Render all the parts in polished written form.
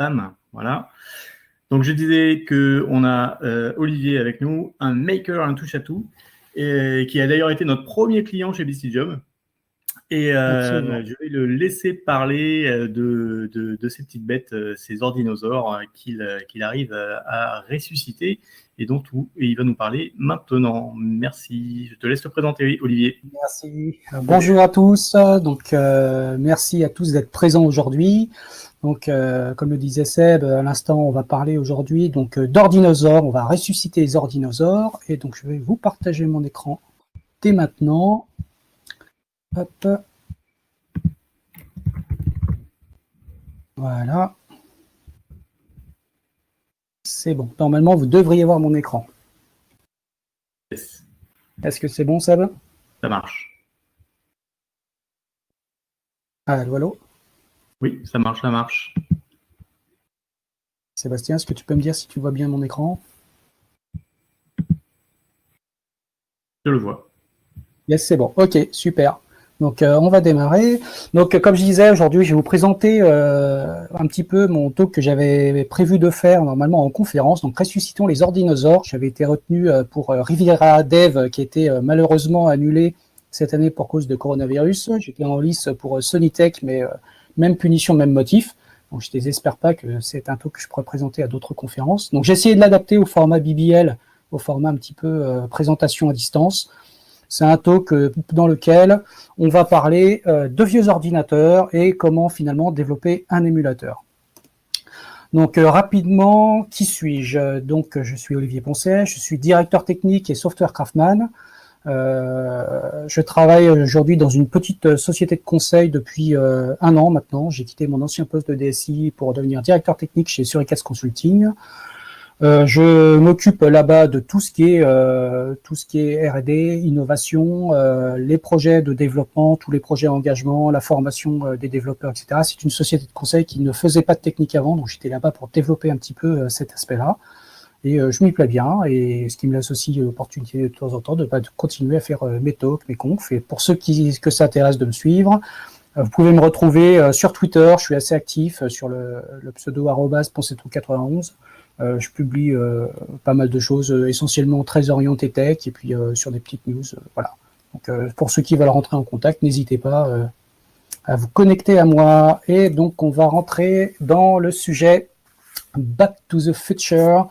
spam. Voilà. Donc, je disais qu'on a Olivier avec nous, un maker, un touche-à-tout, et qui a d'ailleurs été notre premier client chez BCJob. Et je vais le laisser parler de ces petites bêtes, ces ordinosaures qu'il arrive à ressusciter et dont il va nous parler maintenant. Merci. Je te laisse te présenter, Olivier. Merci. Bonjour à tous. Donc, merci à tous d'être présents aujourd'hui. Donc, comme le disait Seb, à l'instant, on va parler aujourd'hui d'ordinosaures. On va ressusciter les ordinosaures. Et donc, je vais vous partager mon écran dès maintenant. Hop. Voilà. C'est bon. Normalement, vous devriez voir mon écran. Yes. Est-ce que c'est bon, Seb? Ça marche. Allô, allô? Oui, ça marche, ça marche. Sébastien, est-ce que tu peux me dire si tu vois bien mon écran? Je le vois. Yes, c'est bon. Ok, super. Donc, on va démarrer. Donc, comme je disais, aujourd'hui, je vais vous présenter un petit peu mon talk que j'avais prévu de faire normalement en conférence. Donc, ressuscitons les ordinosaures. J'avais été retenu pour Riviera Dev, qui était malheureusement annulé cette année pour cause de coronavirus. J'étais en lice pour Sonytech, mais même punition, même motif. Donc, je ne désespère pas que c'est un talk que je pourrais présenter à d'autres conférences. Donc, j'ai essayé de l'adapter au format BBL, au format un petit peu présentation à distance. C'est un talk dans lequel on va parler de vieux ordinateurs et comment finalement développer un émulateur. Donc rapidement, qui suis-je? Donc je suis Olivier Poncet, je suis directeur technique et software craftsman. Je travaille aujourd'hui dans une petite société de conseil depuis 1 an maintenant. J'ai quitté mon ancien poste de DSI pour devenir directeur technique chez Suricast Consulting. Je m'occupe là-bas de tout ce qui est R&D, innovation, les projets de développement, tous les projets d'engagement, la formation des développeurs, etc. C'est une société de conseil qui ne faisait pas de technique avant, donc j'étais là-bas pour développer un petit peu cet aspect-là. Et je m'y plais bien, et ce qui me laisse aussi l'opportunité de temps en temps de continuer à faire mes talks, mes confs. Et pour ceux que ça intéresse de me suivre, vous pouvez me retrouver sur Twitter. Je suis assez actif sur le pseudo @poncetou91. Je publie pas mal de choses, essentiellement très orientées tech, et puis sur des petites news. Voilà. Donc, pour ceux qui veulent rentrer en contact, n'hésitez pas à vous connecter à moi. Et donc, on va rentrer dans le sujet Back to the Future.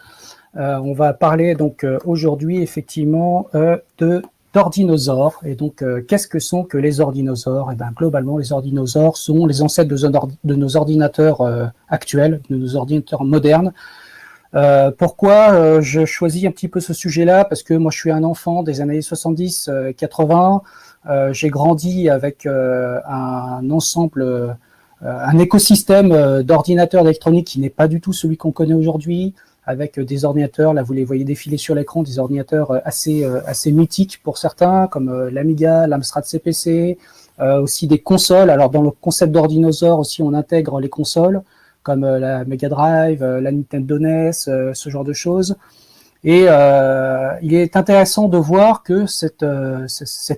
On va parler donc aujourd'hui effectivement d'ordinosaures. Et donc, qu'est-ce que sont que les ordinosaures? Et bien, globalement, les ordinosaures sont les ancêtres de nos ordinateurs actuels, de nos ordinateurs modernes. Pourquoi je choisis un petit peu ce sujet-là? Parce que moi, je suis un enfant des années 70-80. J'ai grandi avec un ensemble, un écosystème d'ordinateurs électroniques qui n'est pas du tout celui qu'on connaît aujourd'hui, avec des ordinateurs, là vous les voyez défiler sur l'écran, des ordinateurs assez mythiques pour certains, comme l'Amiga, l'Amstrad CPC, aussi des consoles. Alors dans le concept d'ordinosaure aussi, on intègre les consoles, comme la Mega Drive, la Nintendo NES, ce genre de choses. Et il est intéressant de voir que cette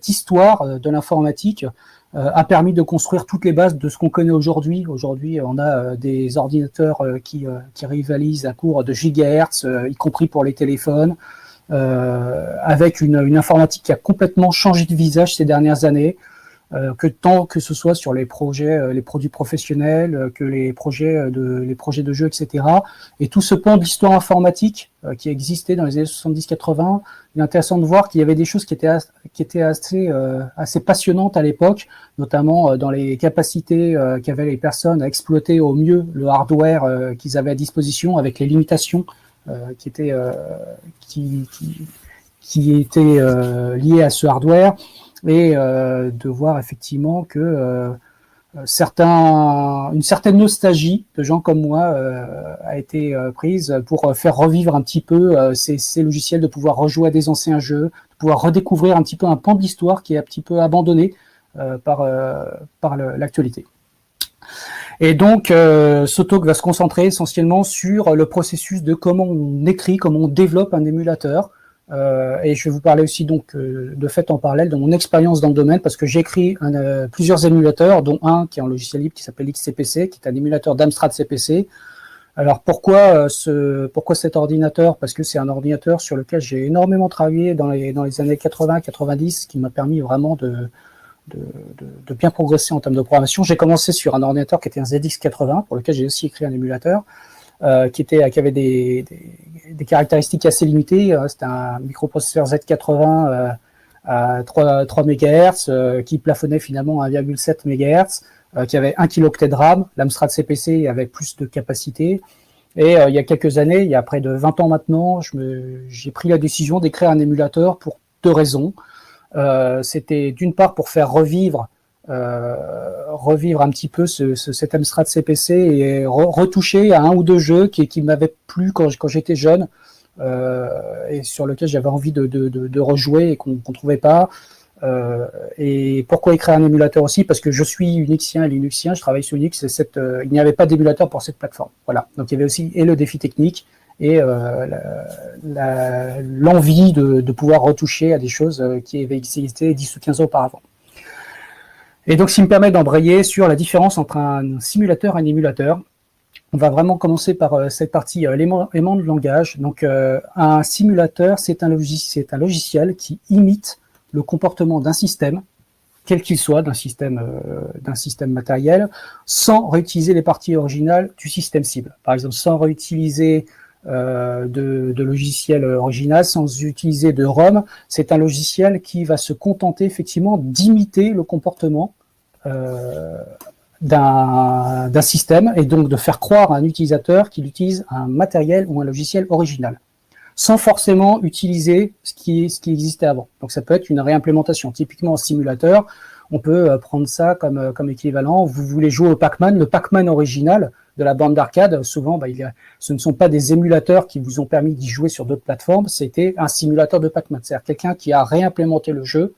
histoire de l'informatique a permis de construire toutes les bases de ce qu'on connaît aujourd'hui. Aujourd'hui, on a des ordinateurs qui rivalisent à court de gigahertz, y compris pour les téléphones, avec une informatique qui a complètement changé de visage ces dernières années. Que ce soit sur les projets, les produits professionnels, que les projets de jeux, etc. Et tout ce pan de l'histoire informatique qui existait dans les années 70-80, il est intéressant de voir qu'il y avait des choses qui étaient assez passionnantes à l'époque, notamment dans les capacités qu'avaient les personnes à exploiter au mieux le hardware qu'ils avaient à disposition, avec les limitations qui étaient liées à ce hardware. Et de voir effectivement que une certaine nostalgie de gens comme moi a été prise pour faire revivre un petit peu ces logiciels, de pouvoir rejouer à des anciens jeux, de pouvoir redécouvrir un petit peu un pan de l'histoire qui est un petit peu abandonné par l'actualité. Et donc, ce talk va se concentrer essentiellement sur le processus de comment on écrit, comment on développe un émulateur. Et je vais vous parler aussi donc de fait en parallèle de mon expérience dans le domaine, parce que j'ai écrit plusieurs émulateurs, dont un qui est en logiciel libre qui s'appelle XCPC, qui est un émulateur d'Amstrad CPC. Alors pourquoi cet ordinateur? Parce que c'est un ordinateur sur lequel j'ai énormément travaillé dans les années 80-90, qui m'a permis vraiment de bien progresser en termes de programmation. J'ai commencé sur un ordinateur qui était un ZX80, pour lequel j'ai aussi écrit un émulateur, qui avait des caractéristiques assez limitées. C'était un microprocesseur Z80 à 3 MHz, qui plafonnait finalement à 1,7 MHz, qui avait 1 kilooctet de RAM. L'Amstrad CPC avait plus de capacité. Et il y a quelques années, il y a près de 20 ans maintenant, j'ai pris la décision d'écrire un émulateur pour 2 raisons. C'était d'une part pour faire revivre un petit peu cet Amstrad CPC et retoucher à 1 ou 2 jeux qui m'avaient plu quand j'étais jeune, et sur lequel j'avais envie de rejouer et qu'on trouvait pas. Et pourquoi écrire un émulateur aussi? Parce que je suis Unixien et Linuxien, je travaille sur Unix, et il n'y avait pas d'émulateur pour cette plateforme. Voilà. Donc il y avait aussi et le défi technique et l'envie de pouvoir retoucher à des choses qui avaient existé 10 ou 15 ans auparavant. Et donc, ça me permet d'embrayer sur la différence entre un simulateur et un émulateur. On va vraiment commencer par cette partie éléments de langage. Donc, un simulateur, c'est un logiciel qui imite le comportement d'un système, quel qu'il soit, d'un système matériel, sans réutiliser les parties originales du système cible. Par exemple, sans réutiliser de logiciel original, sans utiliser de ROM. C'est un logiciel qui va se contenter effectivement d'imiter le comportement d'un système, et donc de faire croire à un utilisateur qu'il utilise un matériel ou un logiciel original, sans forcément utiliser ce qui existait avant. Donc ça peut être une réimplémentation. Typiquement en simulateur, on peut prendre ça comme équivalent. Vous voulez jouer au Pac-Man, le Pac-Man original de la bande d'arcade, souvent, ce ne sont pas des émulateurs qui vous ont permis d'y jouer sur d'autres plateformes, c'était un simulateur de Pac-Man, c'est-à-dire quelqu'un qui a réimplémenté le jeu.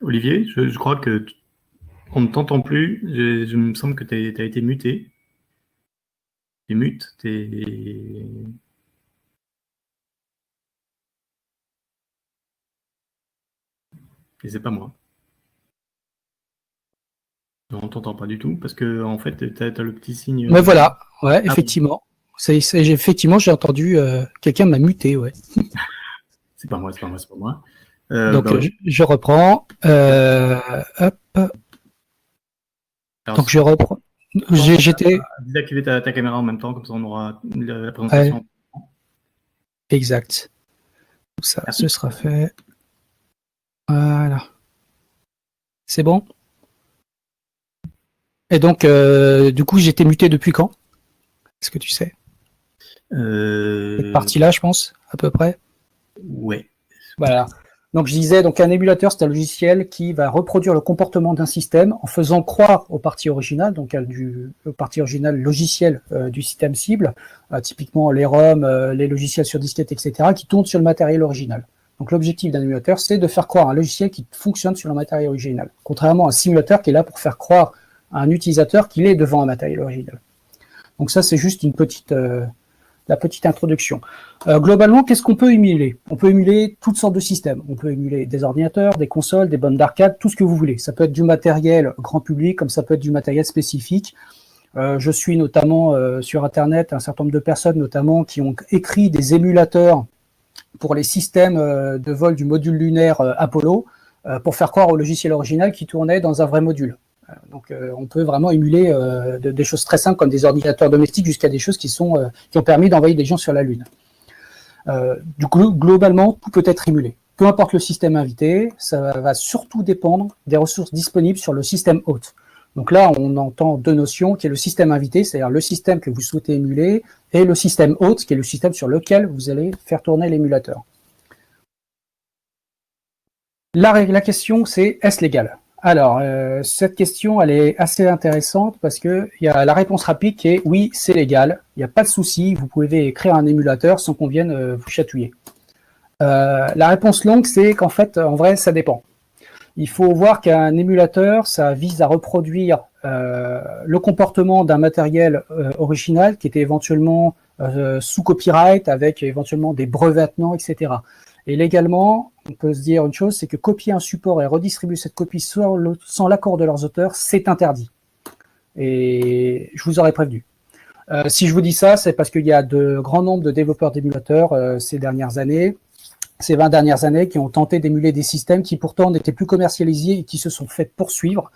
Olivier, je crois que on ne t'entend plus. Je me semble que tu as été muté. T'es mute, et c'est pas moi. Non, on t'entend pas du tout, parce que en fait, tu as le petit signe. Mais voilà, ouais, effectivement. Effectivement, j'ai entendu quelqu'un m'a muté, ouais. C'est pas moi. Donc, je reprends. Hop. Alors, donc, je reprends. J'étais. Désactiver ta caméra en même temps, comme ça on aura la présentation. Ouais. Exact. Ça, ce sera fait. Voilà. C'est bon? Et donc, du coup, j'étais muté depuis quand? Est-ce que tu sais? Cette partie-là, je pense, à peu près. Ouais. Voilà. Donc, je disais, donc un émulateur, c'est un logiciel qui va reproduire le comportement d'un système en faisant croire aux parties originales, donc aux parties originales logicielles du système cible, typiquement les ROM, les logiciels sur disquette, etc., qui tournent sur le matériel original. Donc, l'objectif d'un émulateur, c'est de faire croire à un logiciel qui fonctionne sur le matériel original, contrairement à un simulateur qui est là pour faire croire à un utilisateur qu'il est devant un matériel original. Donc ça, c'est juste la petite introduction. Globalement, qu'est-ce qu'on peut émuler? On peut émuler toutes sortes de systèmes. On peut émuler des ordinateurs, des consoles, des bandes d'arcade, tout ce que vous voulez. Ça peut être du matériel grand public, comme ça peut être du matériel spécifique. Je suis notamment sur Internet un certain nombre de personnes, notamment, qui ont écrit des émulateurs pour les systèmes de vol du module lunaire Apollo, pour faire croire au logiciel original qui tournait dans un vrai module. Donc, on peut vraiment émuler des choses très simples comme des ordinateurs domestiques jusqu'à des choses qui ont permis d'envoyer des gens sur la Lune. Du coup, globalement, tout peut être émulé. Peu importe le système invité, ça va surtout dépendre des ressources disponibles sur le système hôte. Donc là, on entend 2 notions, qui est le système invité, c'est-à-dire le système que vous souhaitez émuler, et le système hôte, qui est le système sur lequel vous allez faire tourner l'émulateur. La question, c'est est-ce légal? Alors, cette question, elle est assez intéressante parce que il y a la réponse rapide qui est oui, c'est légal, il n'y a pas de souci, vous pouvez créer un émulateur sans qu'on vienne vous chatouiller. La réponse longue, c'est qu'en fait, en vrai, ça dépend. Il faut voir qu'un émulateur, ça vise à reproduire le comportement d'un matériel original qui était éventuellement sous copyright, avec éventuellement des brevets attenants, etc. Et légalement, on peut se dire une chose, c'est que copier un support et redistribuer cette copie sans l'accord de leurs auteurs, c'est interdit. Et je vous aurais prévenu. Si je vous dis ça, c'est parce qu'il y a de grands nombres de développeurs d'émulateurs ces 20 dernières années, qui ont tenté d'émuler des systèmes qui pourtant n'étaient plus commercialisés et qui se sont fait poursuivre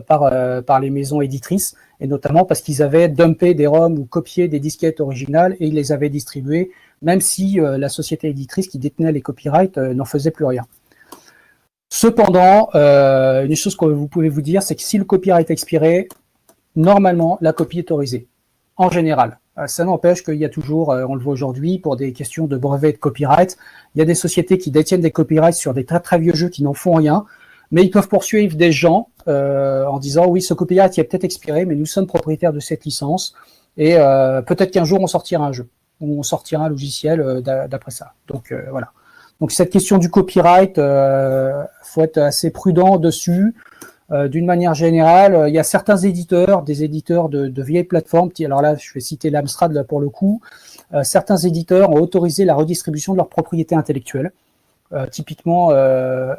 par les maisons éditrices, et notamment parce qu'ils avaient dumpé des ROM ou copié des disquettes originales et ils les avaient distribuées, même si la société éditrice qui détenait les copyrights n'en faisait plus rien. Cependant, une chose que vous pouvez vous dire, c'est que si le copyright expirait, normalement, la copie est autorisée, en général. Ça n'empêche qu'il y a toujours, on le voit aujourd'hui, pour des questions de brevets de copyright, il y a des sociétés qui détiennent des copyrights sur des très très vieux jeux qui n'en font rien, mais ils peuvent poursuivre des gens en disant oui, ce copyright il a peut-être expiré, mais nous sommes propriétaires de cette licence et peut-être qu'un jour on sortira un jeu ou on sortira un logiciel d'après ça. Donc voilà. Donc cette question du copyright, faut être assez prudent dessus. D'une manière générale, il y a certains éditeurs, des éditeurs de vieilles plateformes. Alors là, je vais citer l'Amstrad là pour le coup. Certains éditeurs ont autorisé la redistribution de leur propriété intellectuelle. Typiquement,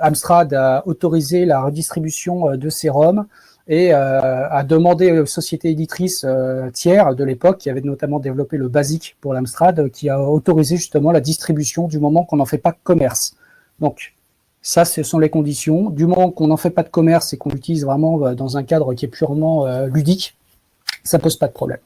Amstrad a autorisé la redistribution de ses ROM et a demandé aux sociétés éditrices tiers de l'époque, qui avaient notamment développé le BASIC pour l'Amstrad, qui a autorisé justement la distribution du moment qu'on n'en fait pas commerce. Donc, ça, ce sont les conditions. Du moment qu'on n'en fait pas de commerce et qu'on l'utilise vraiment dans un cadre qui est purement ludique, ça pose pas de problème.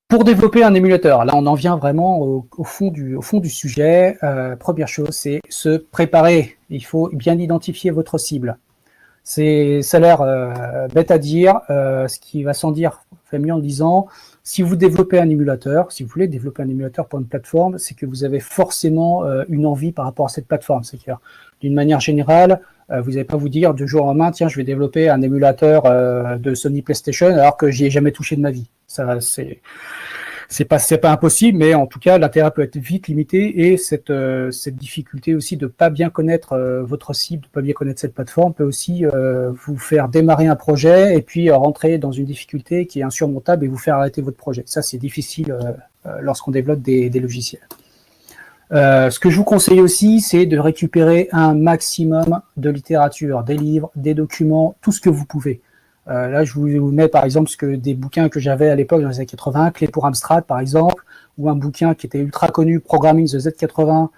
Pour développer un émulateur, là on en vient vraiment au fond du sujet. Première chose, c'est se préparer. Il faut bien identifier votre cible. Ça a l'air bête à dire, ce qui va sans dire fait mieux en le disant. Si vous développez un émulateur, si vous voulez développer un émulateur pour une plateforme, c'est que vous avez forcément une envie par rapport à cette plateforme. C'est-à-dire, d'une manière générale, vous n'allez pas vous dire du jour au lendemain, tiens, je vais développer un émulateur de Sony PlayStation alors que j'y ai jamais touché de ma vie. Ça, c'est pas impossible, mais en tout cas, l'intérêt peut être vite limité et cette difficulté aussi de pas bien connaître votre cible, de pas bien connaître cette plateforme peut aussi vous faire démarrer un projet et puis rentrer dans une difficulté qui est insurmontable et vous faire arrêter votre projet. Ça, c'est difficile lorsqu'on développe des logiciels. Ce que je vous conseille aussi, c'est de récupérer un maximum de littérature, des livres, des documents, tout ce que vous pouvez. Là, je vous mets par exemple des bouquins que j'avais à l'époque dans les années 80, Clé pour Amstrad par exemple, ou un bouquin qui était ultra connu, Programming the Z80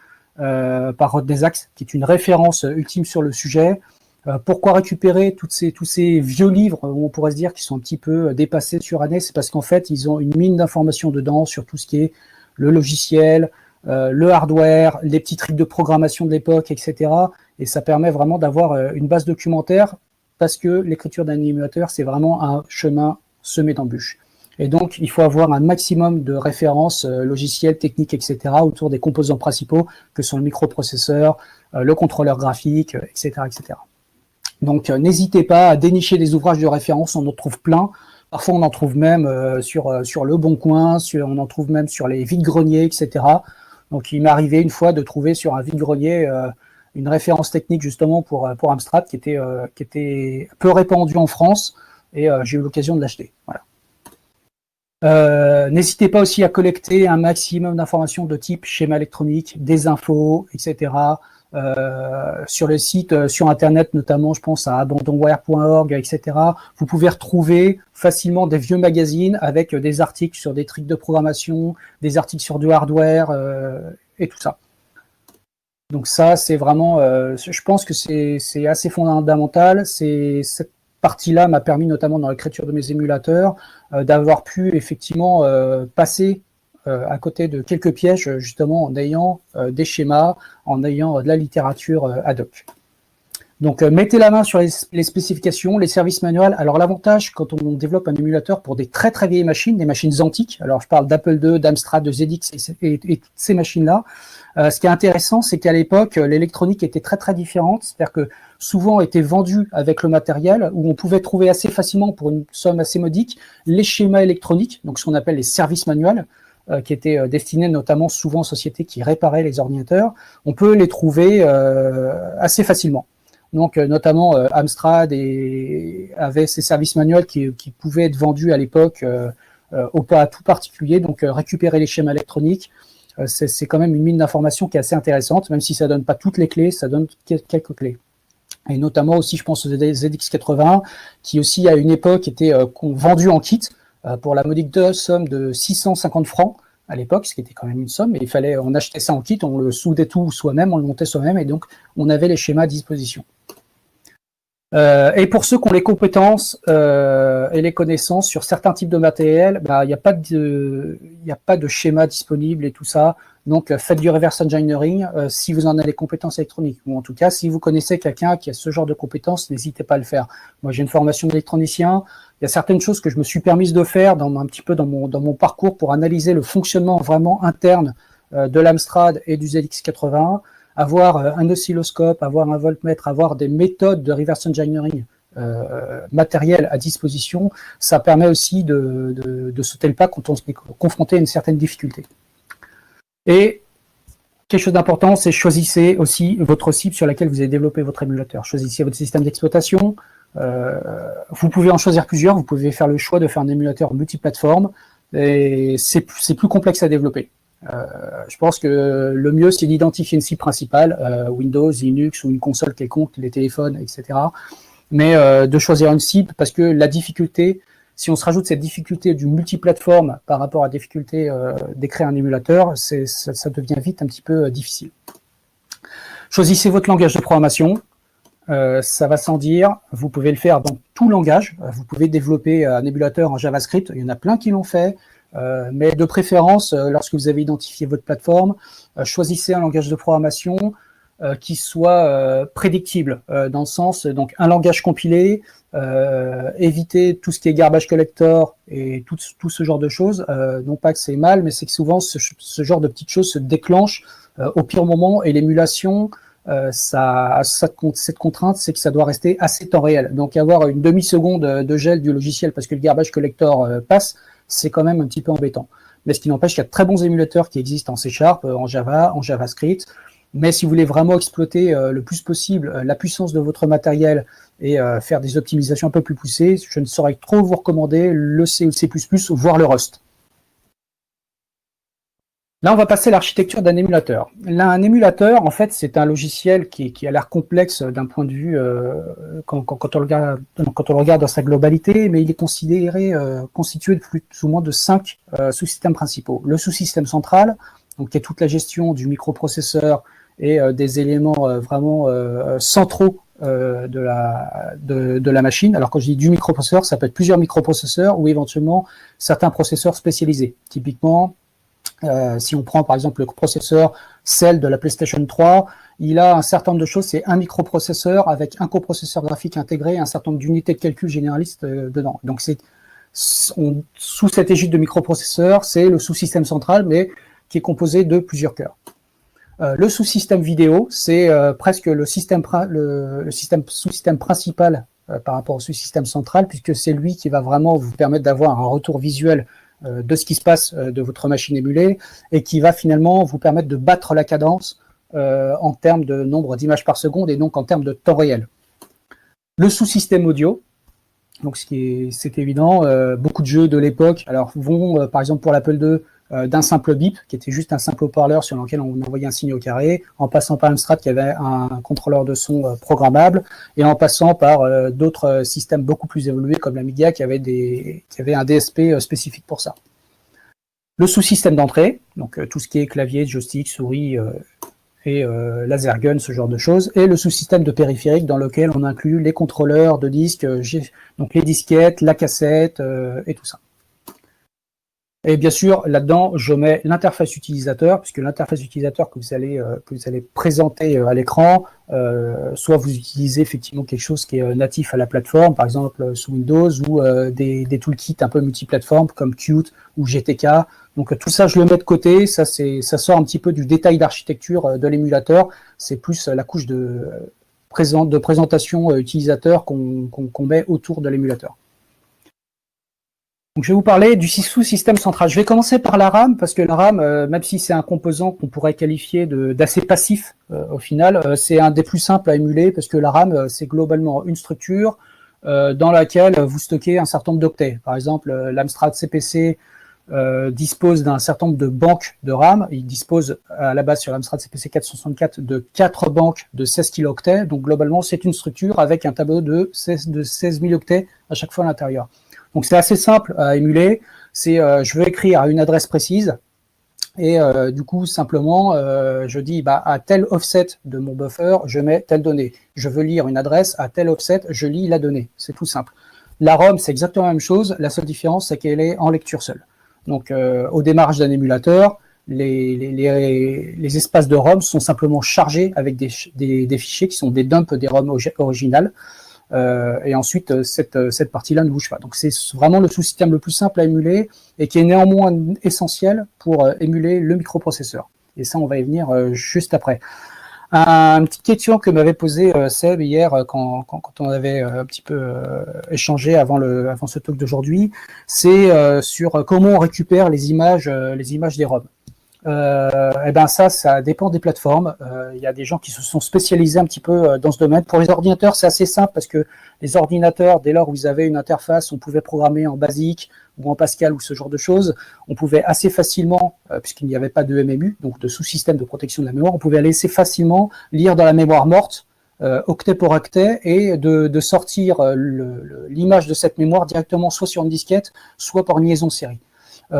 par Rodney Sachs, qui est une référence ultime sur le sujet. Pourquoi récupérer tous ces vieux livres, on pourrait se dire, qui sont un petit peu dépassés sur année? C'est parce qu'en fait, ils ont une mine d'informations dedans sur tout ce qui est le logiciel, le hardware, les petits trucs de programmation de l'époque, etc. Et ça permet vraiment d'avoir une base documentaire parce que l'écriture d'un émulateur, c'est vraiment un chemin semé d'embûches. Et donc, il faut avoir un maximum de références logicielles, techniques, etc. autour des composants principaux que sont le microprocesseur, le contrôleur graphique, etc., etc. Donc, n'hésitez pas à dénicher des ouvrages de référence, on en trouve plein. Parfois, on en trouve même sur Le Bon Coin, on en trouve même sur les vides-greniers, etc. Donc, il m'est arrivé une fois de trouver sur un vide-grenier une référence technique justement pour Amstrad qui était peu répandue en France et j'ai eu l'occasion de l'acheter. Voilà. N'hésitez pas aussi à collecter un maximum d'informations de type schéma électronique, des infos, etc. Sur le site, sur Internet notamment, je pense à abandonware.org, etc. Vous pouvez retrouver facilement des vieux magazines avec des articles sur des trucs de programmation, des articles sur du hardware et tout ça. Donc ça, c'est vraiment, je pense que c'est assez fondamental. Cette partie-là m'a permis, notamment dans l'écriture de mes émulateurs, d'avoir pu effectivement passer à côté de quelques pièges, justement en ayant des schémas, en ayant de la littérature ad hoc. Donc, mettez la main sur les spécifications, les services manuels. Alors, l'avantage, quand on développe un émulateur pour des très très vieilles machines, des machines antiques, alors je parle d'Apple II, d'Amstrad, de ZX et toutes ces machines-là, ce qui est intéressant, c'est qu'à l'époque, l'électronique était très très différente, c'est-à-dire que souvent était vendue avec le matériel, où on pouvait trouver assez facilement, pour une somme assez modique, les schémas électroniques, donc ce qu'on appelle les services manuels, qui étaient destinés notamment souvent aux sociétés qui réparaient les ordinateurs. On peut les trouver assez facilement. Donc, notamment, Amstrad avait ces services manuels qui pouvaient être vendus à l'époque au pas à tout particulier. Donc, récupérer les schémas électroniques, c'est quand même une mine d'informations qui est assez intéressante, même si ça donne pas toutes les clés, ça donne quelques clés. Et notamment aussi, je pense aux ZX81, qui aussi à une époque étaient vendus en kit pour la modique somme de 650 francs à l'époque, ce qui était quand même une somme, mais il fallait en acheter ça en kit, on le soudait tout soi-même, on le montait soi-même, et donc on avait les schémas à disposition. Et pour ceux qui ont les compétences et les connaissances sur certains types de matériel, bah, il n'y a pas de schéma disponible et tout ça. Donc, faites du reverse engineering si vous en avez les compétences électroniques. Ou en tout cas, si vous connaissez quelqu'un qui a ce genre de compétences, n'hésitez pas à le faire. Moi, j'ai une formation d'électronicien. Il y a certaines choses que je me suis permise de faire un petit peu dans mon parcours pour analyser le fonctionnement vraiment interne de l'Amstrad et du ZX81. Avoir un oscilloscope, avoir un voltmètre, avoir des méthodes de reverse engineering matériel à disposition, ça permet aussi de sauter le pas quand on est confronté à une certaine difficulté. Et quelque chose d'important, c'est choisissez aussi votre cible sur laquelle vous allez développer votre émulateur. Choisissez votre système d'exploitation. Vous pouvez en choisir plusieurs. Vous pouvez faire le choix de faire un émulateur multiplateforme. Et c'est plus complexe à développer. Je pense que le mieux, c'est d'identifier une cible principale, Windows, Linux ou une console quelconque, les téléphones, etc. Mais de choisir une cible parce que la difficulté, si on se rajoute cette difficulté du multiplateforme par rapport à la difficulté d'écrire un émulateur, ça devient vite un petit peu difficile. Choisissez votre langage de programmation. Ça va sans dire. Vous pouvez le faire dans tout langage. Vous pouvez développer un émulateur en JavaScript. Il y en a plein qui l'ont fait. Mais de préférence, lorsque vous avez identifié votre plateforme, choisissez un langage de programmation qui soit prédictible, dans le sens, donc un langage compilé, éviter tout ce qui est garbage collector et tout ce genre de choses. Non pas que c'est mal, mais c'est que souvent ce genre de petites choses se déclenchent au pire moment, et l'émulation, cette contrainte, c'est que ça doit rester assez temps réel. Donc avoir une demi-seconde de gel du logiciel parce que le garbage collector passe, c'est quand même un petit peu embêtant. Mais ce qui n'empêche qu'il y a de très bons émulateurs qui existent en C#, en Java, en JavaScript. Mais si vous voulez vraiment exploiter le plus possible la puissance de votre matériel et faire des optimisations un peu plus poussées, je ne saurais trop vous recommander le C ou le C++, voire le Rust. Là, on va passer à l'architecture d'un émulateur. Là, un émulateur, en fait, c'est un logiciel qui a l'air complexe d'un point de vue quand on le regarde dans sa globalité, mais il est constitué de plus ou moins de 5 sous-systèmes principaux. Le sous-système central, donc qui est toute la gestion du microprocesseur et des éléments vraiment centraux de la machine. Alors quand je dis du microprocesseur, ça peut être plusieurs microprocesseurs ou éventuellement certains processeurs spécialisés. Typiquement, si on prend par exemple le processeur Cell de la PlayStation 3, il a un certain nombre de choses, c'est un microprocesseur avec un coprocesseur graphique intégré et un certain nombre d'unités de calcul généralistes dedans. Donc sous cette égide de microprocesseur, c'est le sous-système central, mais qui est composé de plusieurs cœurs. Le sous-système vidéo, c'est presque le sous-système principal par rapport au sous-système central, puisque c'est lui qui va vraiment vous permettre d'avoir un retour visuel de ce qui se passe de votre machine émulée et qui va finalement vous permettre de battre la cadence en termes de nombre d'images par seconde et donc en termes de temps réel. Le sous-système audio, donc c'est évident, beaucoup de jeux de l'époque vont par exemple pour l'Apple II d'un simple bip qui était juste un simple haut-parleur sur lequel on envoyait un signe au carré, en passant par Amstrad qui avait un contrôleur de son programmable et en passant par d'autres systèmes beaucoup plus évolués comme l'Amiga qui avait un DSP spécifique pour ça. Le sous-système d'entrée, donc tout ce qui est clavier, joystick, souris et laser gun, ce genre de choses, et le sous-système de périphérique dans lequel on inclut les contrôleurs de disques, donc les disquettes, la cassette et tout ça. Et bien sûr, là-dedans, je mets l'interface utilisateur, puisque l'interface utilisateur que vous allez présenter à l'écran, soit vous utilisez effectivement quelque chose qui est natif à la plateforme, par exemple sous Windows, ou des toolkits un peu multiplateformes comme Qt ou GTK. Donc tout ça, je le mets de côté. Ça sort un petit peu du détail d'architecture de l'émulateur. C'est plus la couche de présentation utilisateur qu'on met autour de l'émulateur. Donc, je vais vous parler du sous-système central. Je vais commencer par la RAM, parce que la RAM, même si c'est un composant qu'on pourrait qualifier d'assez passif, au final, c'est un des plus simples à émuler, parce que la RAM, c'est globalement une structure dans laquelle vous stockez un certain nombre d'octets. Par exemple, l'Amstrad CPC dispose d'un certain nombre de banques de RAM. Il dispose à la base sur l'Amstrad CPC 464 de 4 banques de 16 kilooctets. Donc, globalement, c'est une structure avec un tableau de 16 000 octets à chaque fois à l'intérieur. Donc c'est assez simple à émuler, je veux écrire à une adresse précise et du coup simplement je dis à tel offset de mon buffer je mets telle donnée. Je veux lire une adresse à tel offset, je lis la donnée, c'est tout simple. La ROM c'est exactement la même chose, la seule différence c'est qu'elle est en lecture seule. Donc au démarrage d'un émulateur, les espaces de ROM sont simplement chargés avec des fichiers qui sont des dumps des ROM originales. Et ensuite, cette partie-là ne bouge pas. Donc, c'est vraiment le sous-système le plus simple à émuler et qui est néanmoins essentiel pour émuler le microprocesseur. Et ça, on va y venir juste après. Une petite question que m'avait posée Seb hier quand on avait un petit peu échangé avant ce talk d'aujourd'hui, c'est sur comment on récupère les images des ROM. Et ben ça dépend des plateformes. Il y a des gens qui se sont spécialisés un petit peu dans ce domaine. Pour les ordinateurs, c'est assez simple parce que les ordinateurs, dès lors où ils avaient une interface, on pouvait programmer en BASIC ou en Pascal ou ce genre de choses. On pouvait assez facilement, puisqu'il n'y avait pas de MMU, donc de sous-système de protection de la mémoire, on pouvait aller assez facilement lire dans la mémoire morte, octet pour octet, et de sortir l'image de cette mémoire directement soit sur une disquette, soit par une liaison série.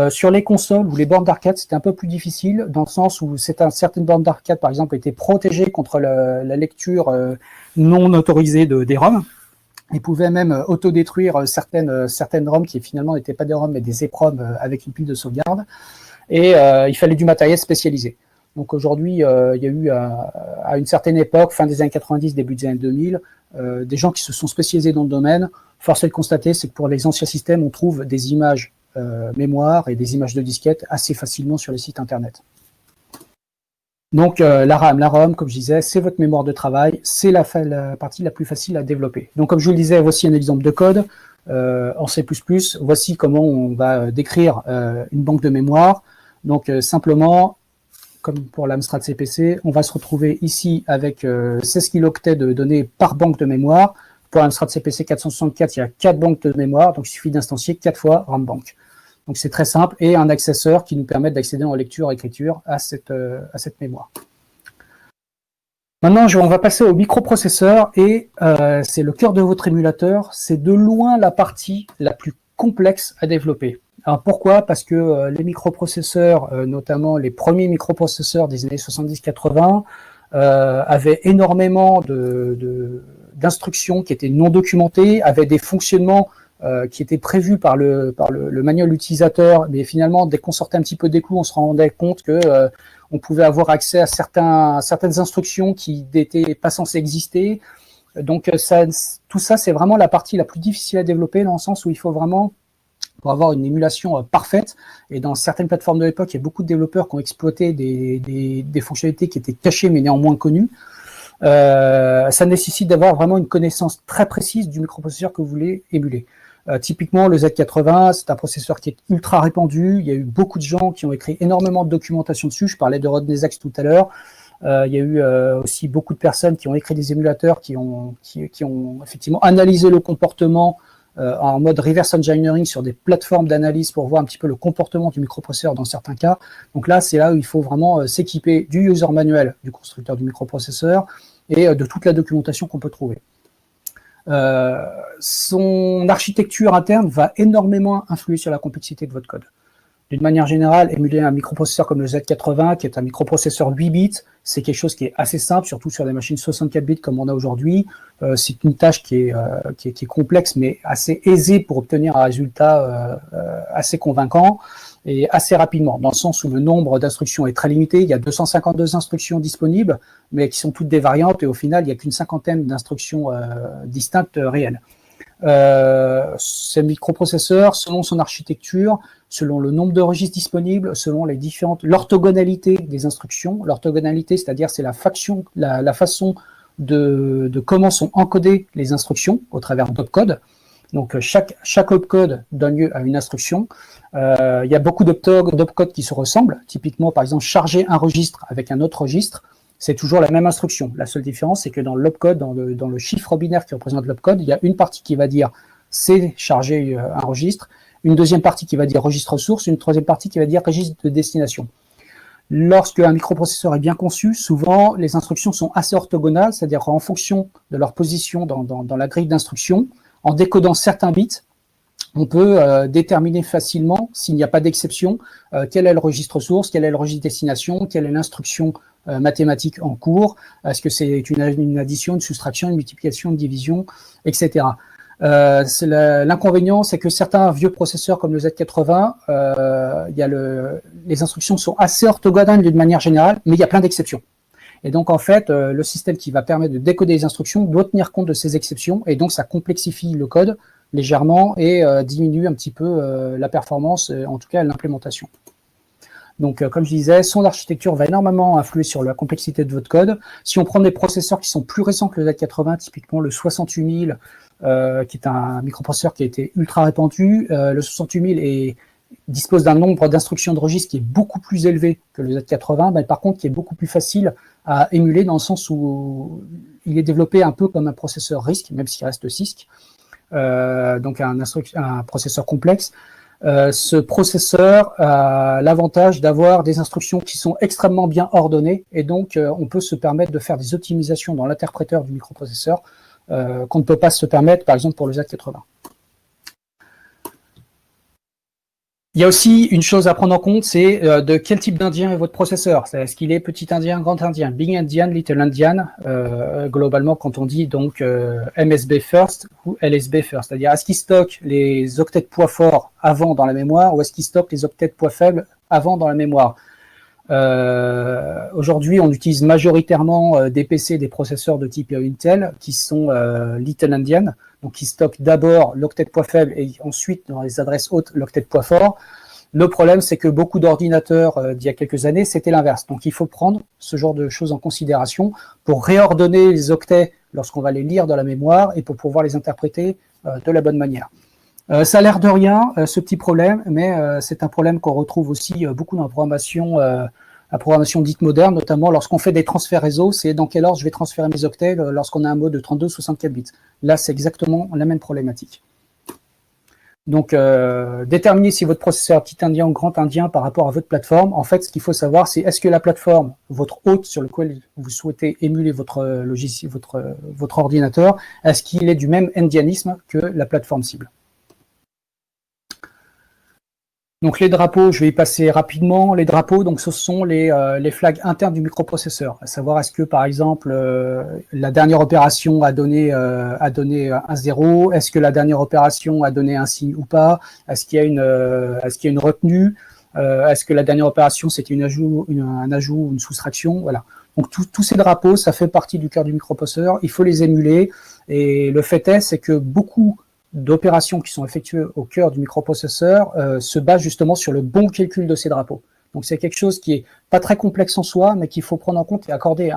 Sur les consoles ou les bornes d'arcade, c'était un peu plus difficile, dans le sens où certaines bornes d'arcade, par exemple, étaient protégées contre la lecture non autorisée des ROM. Ils pouvaient même autodétruire certaines ROM qui finalement n'étaient pas des ROM, mais des EPROM avec une pile de sauvegarde. Et il fallait du matériel spécialisé. Donc aujourd'hui, il y a eu à une certaine époque, fin des années 90, début des années 2000, des gens qui se sont spécialisés dans le domaine. Force est de constater, c'est que pour les anciens systèmes, on trouve des images mémoire et des images de disquettes assez facilement sur les sites internet. Donc la ROM, comme je disais, c'est votre mémoire de travail, c'est la partie la plus facile à développer. Donc comme je vous le disais, voici un exemple de code en C++. Voici comment on va décrire une banque de mémoire. Donc simplement, comme pour l'Amstrad CPC, on va se retrouver ici avec 16 kilooctets de données par banque de mémoire. Pour l'Amstrad CPC 464, il y a 4 banques de mémoire, donc il suffit d'instancier 4 fois RAM bank. Donc c'est très simple, et un accesseur qui nous permet d'accéder en lecture et écriture à cette mémoire. Maintenant, on va passer au microprocesseur, et c'est le cœur de votre émulateur. C'est de loin la partie la plus complexe à développer. Alors pourquoi? Parce que les microprocesseurs, notamment les premiers microprocesseurs des années 70-80, avaient énormément d'instructions qui étaient non documentées, avaient des fonctionnements qui était prévu par le manuel utilisateur, mais finalement, dès qu'on sortait un petit peu des clous, on se rendait compte que on pouvait avoir accès à certaines instructions qui n'étaient pas censées exister. Donc tout ça, c'est vraiment la partie la plus difficile à développer, dans le sens où il faut vraiment, pour avoir une émulation parfaite, et dans certaines plateformes de l'époque, il y a beaucoup de développeurs qui ont exploité des fonctionnalités qui étaient cachées mais néanmoins connues. Ça nécessite d'avoir vraiment une connaissance très précise du microprocesseur que vous voulez émuler. Typiquement, le Z80, c'est un processeur qui est ultra répandu. Il y a eu beaucoup de gens qui ont écrit énormément de documentation dessus. Je parlais de Rodney Sachs tout à l'heure. Il y a eu aussi beaucoup de personnes qui ont écrit des émulateurs, qui ont effectivement analysé le comportement en mode reverse engineering sur des plateformes d'analyse pour voir un petit peu le comportement du microprocesseur dans certains cas. Donc là, c'est là où il faut vraiment s'équiper du user manual du constructeur du microprocesseur et de toute la documentation qu'on peut trouver. Son architecture interne va énormément influer sur la complexité de votre code. D'une manière générale, émuler un microprocesseur comme le Z80, qui est un microprocesseur 8 bits, c'est quelque chose qui est assez simple, surtout sur des machines 64 bits comme on a aujourd'hui. C'est une tâche qui est complexe, mais assez aisée pour obtenir un résultat assez convaincant. et assez rapidement, dans le sens où le nombre d'instructions est très limité. Il y a 252 instructions disponibles, mais qui sont toutes des variantes, et au final, il n'y a qu'une cinquantaine d'instructions distinctes réelles. Ces microprocesseurs, selon son architecture, selon le nombre de registres disponibles, selon l'orthogonalité des instructions. L'orthogonalité, c'est-à-dire c'est la façon de comment sont encodées les instructions au travers d'opcodes. Donc chaque opcode donne lieu à une instruction. Il y a beaucoup d'opcodes qui se ressemblent. Typiquement, par exemple, charger un registre avec un autre registre, c'est toujours la même instruction. La seule différence, c'est que dans l'opcode, dans le chiffre binaire qui représente l'opcode, il y a une partie qui va dire c'est charger un registre, une deuxième partie qui va dire registre source, une troisième partie qui va dire registre de destination. Lorsque un microprocesseur est bien conçu, souvent les instructions sont assez orthogonales, c'est-à-dire en fonction de leur position dans la grille d'instructions, en décodant certains bits, on peut déterminer facilement, s'il n'y a pas d'exception, quel est le registre source, quel est le registre destination, quelle est l'instruction mathématique en cours, est-ce que c'est une addition, une soustraction, une multiplication, une division, etc. L'inconvénient, c'est que certains vieux processeurs comme le Z80, les instructions sont assez orthogonales d'une manière générale, mais il y a plein d'exceptions. Et donc, en fait, le système qui va permettre de décoder les instructions doit tenir compte de ces exceptions, et donc ça complexifie le code légèrement et diminue un petit peu la performance, en tout cas l'implémentation. Donc, comme je disais, son architecture va énormément influer sur la complexité de votre code. Si on prend des processeurs qui sont plus récents que le Z80, typiquement le 68000, qui est un microprocesseur qui a été ultra répandu, le 68000 dispose d'un nombre d'instructions de registre qui est beaucoup plus élevé que le Z80, mais par contre qui est beaucoup plus facile à émuler dans le sens où il est développé un peu comme un processeur RISC, même s'il reste CISC, donc un processeur complexe. Ce processeur a l'avantage d'avoir des instructions qui sont extrêmement bien ordonnées, et donc on peut se permettre de faire des optimisations dans l'interpréteur du microprocesseur qu'on ne peut pas se permettre par exemple pour le Z80. Il y a aussi une chose à prendre en compte, c'est de quel type d'Indien est votre processeur. Est-ce qu'il est petit Indien, grand Indien, Big Indian, Little Indian, globalement quand on dit donc MSB first ou LSB first, c'est-à-dire est-ce qu'il stocke les octets de poids forts avant dans la mémoire ou est-ce qu'il stocke les octets de poids faibles avant dans la mémoire. Aujourd'hui, on utilise majoritairement des PC, des processeurs de type Intel qui sont Little Indian, donc qui stockent d'abord l'octet de poids faible et ensuite dans les adresses hautes l'octet de poids fort. Le problème, c'est que beaucoup d'ordinateurs d'il y a quelques années, c'était l'inverse. Donc il faut prendre ce genre de choses en considération pour réordonner les octets lorsqu'on va les lire dans la mémoire et pour pouvoir les interpréter de la bonne manière. Ça a l'air de rien, ce petit problème, mais c'est un problème qu'on retrouve aussi beaucoup dans la programmation dite moderne, notamment lorsqu'on fait des transferts réseau, c'est dans quel ordre je vais transférer mes octets lorsqu'on a un mode de 32-64 bits. Là, c'est exactement la même problématique. Donc, déterminer si votre processeur est petit indien ou grand indien par rapport à votre plateforme, en fait, ce qu'il faut savoir, c'est est-ce que la plateforme, votre hôte sur lequel vous souhaitez émuler votre logiciel, votre ordinateur, est-ce qu'il est du même indianisme que la plateforme cible. Donc les drapeaux, je vais y passer rapidement. Les drapeaux, donc ce sont les flags internes du microprocesseur. À savoir, est-ce que par exemple la dernière opération a donné un 0, est-ce que la dernière opération a donné un signe ou pas, est-ce qu'il y a une retenue, est-ce que la dernière opération c'était un ajout ou une soustraction, voilà. Donc tous ces drapeaux, ça fait partie du cœur du microprocesseur. Il faut les émuler et le fait est, c'est que beaucoup d'opérations qui sont effectuées au cœur du microprocesseur se basent justement sur le bon calcul de ces drapeaux. Donc c'est quelque chose qui est pas très complexe en soi, mais qu'il faut prendre en compte et accorder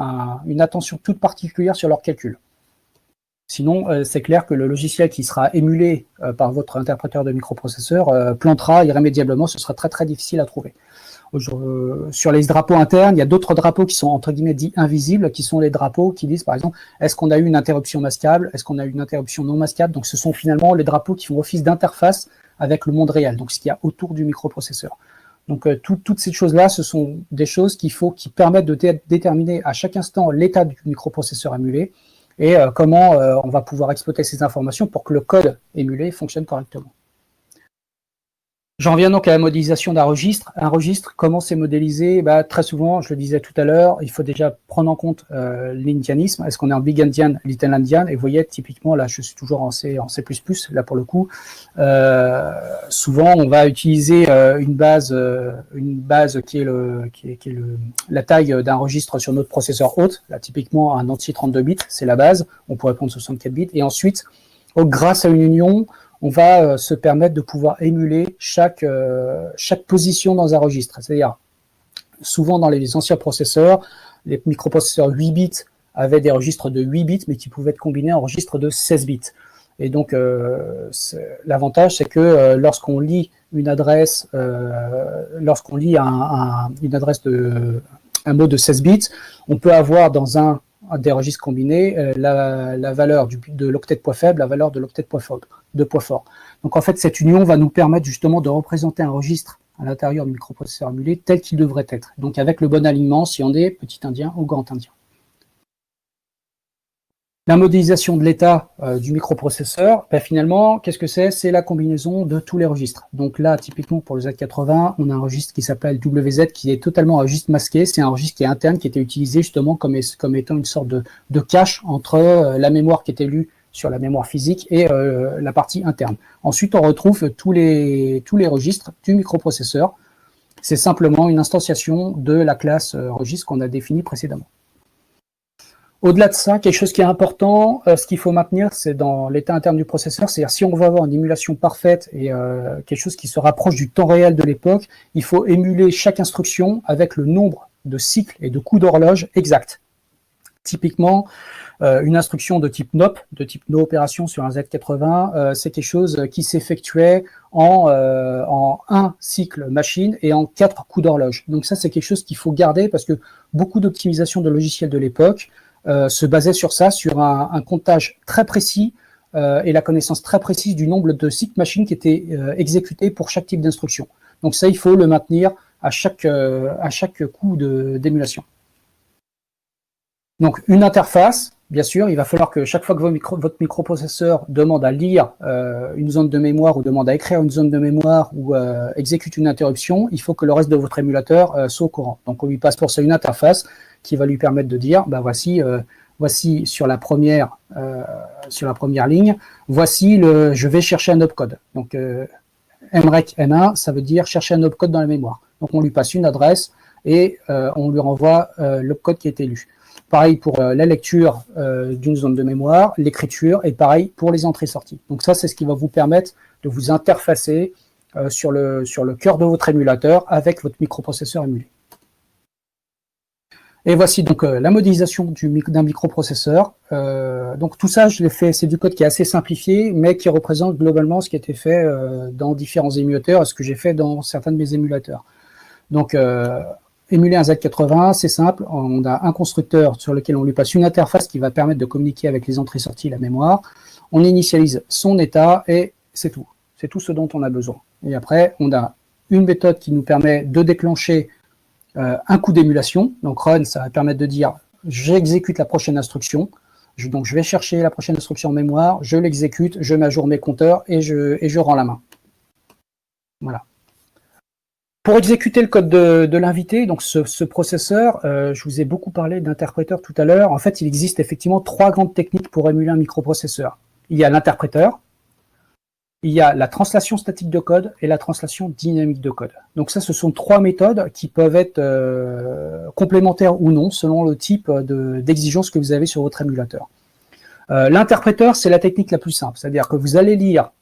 une attention toute particulière sur leur calcul. Sinon, c'est clair que le logiciel qui sera émulé par votre interpréteur de microprocesseur plantera irrémédiablement, ce sera très très difficile à trouver. Sur les drapeaux internes, il y a d'autres drapeaux qui sont entre guillemets dits invisibles, qui sont les drapeaux qui disent par exemple est-ce qu'on a eu une interruption masquable, est-ce qu'on a eu une interruption non masquable. Donc ce sont finalement les drapeaux qui font office d'interface avec le monde réel, donc ce qu'il y a autour du microprocesseur. Donc toutes ces choses-là, ce sont des choses qui permettent de déterminer à chaque instant l'état du microprocesseur émulé et comment on va pouvoir exploiter ces informations pour que le code émulé fonctionne correctement. J'en viens donc à la modélisation d'un registre. Un registre, comment c'est modélisé? Très souvent, je le disais tout à l'heure, il faut déjà prendre en compte l'indianisme. Est-ce qu'on est en Big Indian, Little Indian? Et vous voyez, typiquement, là, je suis toujours en C++, là pour le coup. Souvent, on va utiliser une base qui est la taille d'un registre sur notre processeur hôte. Là, typiquement, un entier 32 bits, c'est la base. On pourrait prendre 64 bits. Et ensuite, grâce à une union, on va se permettre de pouvoir émuler chaque position dans un registre. C'est-à-dire, souvent dans les anciens processeurs, les microprocesseurs 8 bits avaient des registres de 8 bits, mais qui pouvaient être combinés en registres de 16 bits. Et donc, l'avantage, c'est que lorsqu'on lit une adresse, une adresse un mot de 16 bits, on peut avoir dans un des registres combinés la valeur de l'octet de poids faible, la valeur de l'octet de poids fort. Donc en fait, cette union va nous permettre justement de représenter un registre à l'intérieur du microprocesseur émulé tel qu'il devrait être. Donc avec le bon alignement, si on est petit indien ou grand indien. La modélisation de l'état du microprocesseur, finalement, qu'est-ce que c'est? C'est la combinaison de tous les registres. Donc là, typiquement pour le Z80, on a un registre qui s'appelle WZ, qui est totalement un registre masqué. C'est un registre qui est interne, qui était utilisé justement comme étant une sorte de cache entre la mémoire qui était lue sur la mémoire physique et la partie interne. Ensuite, on retrouve tous les registres du microprocesseur. C'est simplement une instantiation de la classe registre qu'on a définie précédemment. Au-delà de ça, quelque chose qui est important, ce qu'il faut maintenir, c'est dans l'état interne du processeur, c'est-à-dire si on veut avoir une émulation parfaite et quelque chose qui se rapproche du temps réel de l'époque, il faut émuler chaque instruction avec le nombre de cycles et de coups d'horloge exacts. Typiquement, une instruction de type NOP, de type No Opération sur un Z80, c'est quelque chose qui s'effectuait en un cycle machine et en 4 coups d'horloge. Donc ça, c'est quelque chose qu'il faut garder parce que beaucoup d'optimisation de logiciels de l'époque se basait sur ça, sur un comptage très précis et la connaissance très précise du nombre de cycles machines qui étaient exécutés pour chaque type d'instruction. Donc ça, il faut le maintenir à chaque coup d'émulation. Donc une interface, bien sûr, il va falloir que chaque fois que votre microprocesseur demande à lire une zone de mémoire ou demande à écrire une zone de mémoire ou exécute une interruption, il faut que le reste de votre émulateur soit au courant. Donc on lui passe pour ça une interface qui va lui permettre de dire, voici sur la première ligne, je vais chercher un opcode. Donc mrec n1, ça veut dire chercher un opcode dans la mémoire. Donc on lui passe une adresse et on lui renvoie l'opcode qui a été lu. Pareil pour la lecture d'une zone de mémoire, l'écriture, et pareil pour les entrées-sorties. Donc ça, c'est ce qui va vous permettre de vous interfacer sur le cœur de votre émulateur avec votre microprocesseur émulé. Et voici donc la modélisation d'un microprocesseur. Donc tout ça, je l'ai fait, c'est du code qui est assez simplifié, mais qui représente globalement ce qui a été fait dans différents émulateurs et ce que j'ai fait dans certains de mes émulateurs. Donc émuler un Z80, c'est simple, on a un constructeur sur lequel on lui passe une interface qui va permettre de communiquer avec les entrées-sorties et la mémoire. On initialise son état et c'est tout. C'est tout ce dont on a besoin. Et après, on a une méthode qui nous permet de déclencher un coup d'émulation. Donc run, ça va permettre de dire j'exécute la prochaine instruction. Donc je vais chercher la prochaine instruction en mémoire, je l'exécute, je mets à jour mes compteurs et je rends la main. Voilà. Pour exécuter le code de l'invité, donc ce processeur, je vous ai beaucoup parlé d'interpréteur tout à l'heure. En fait, il existe effectivement 3 grandes techniques pour émuler un microprocesseur. Il y a l'interpréteur, il y a la translation statique de code et la translation dynamique de code. Donc ça, ce sont 3 méthodes qui peuvent être complémentaires ou non, selon le type d'exigence que vous avez sur votre émulateur. L'interpréteur, c'est la technique la plus simple, c'est-à-dire que vous allez lire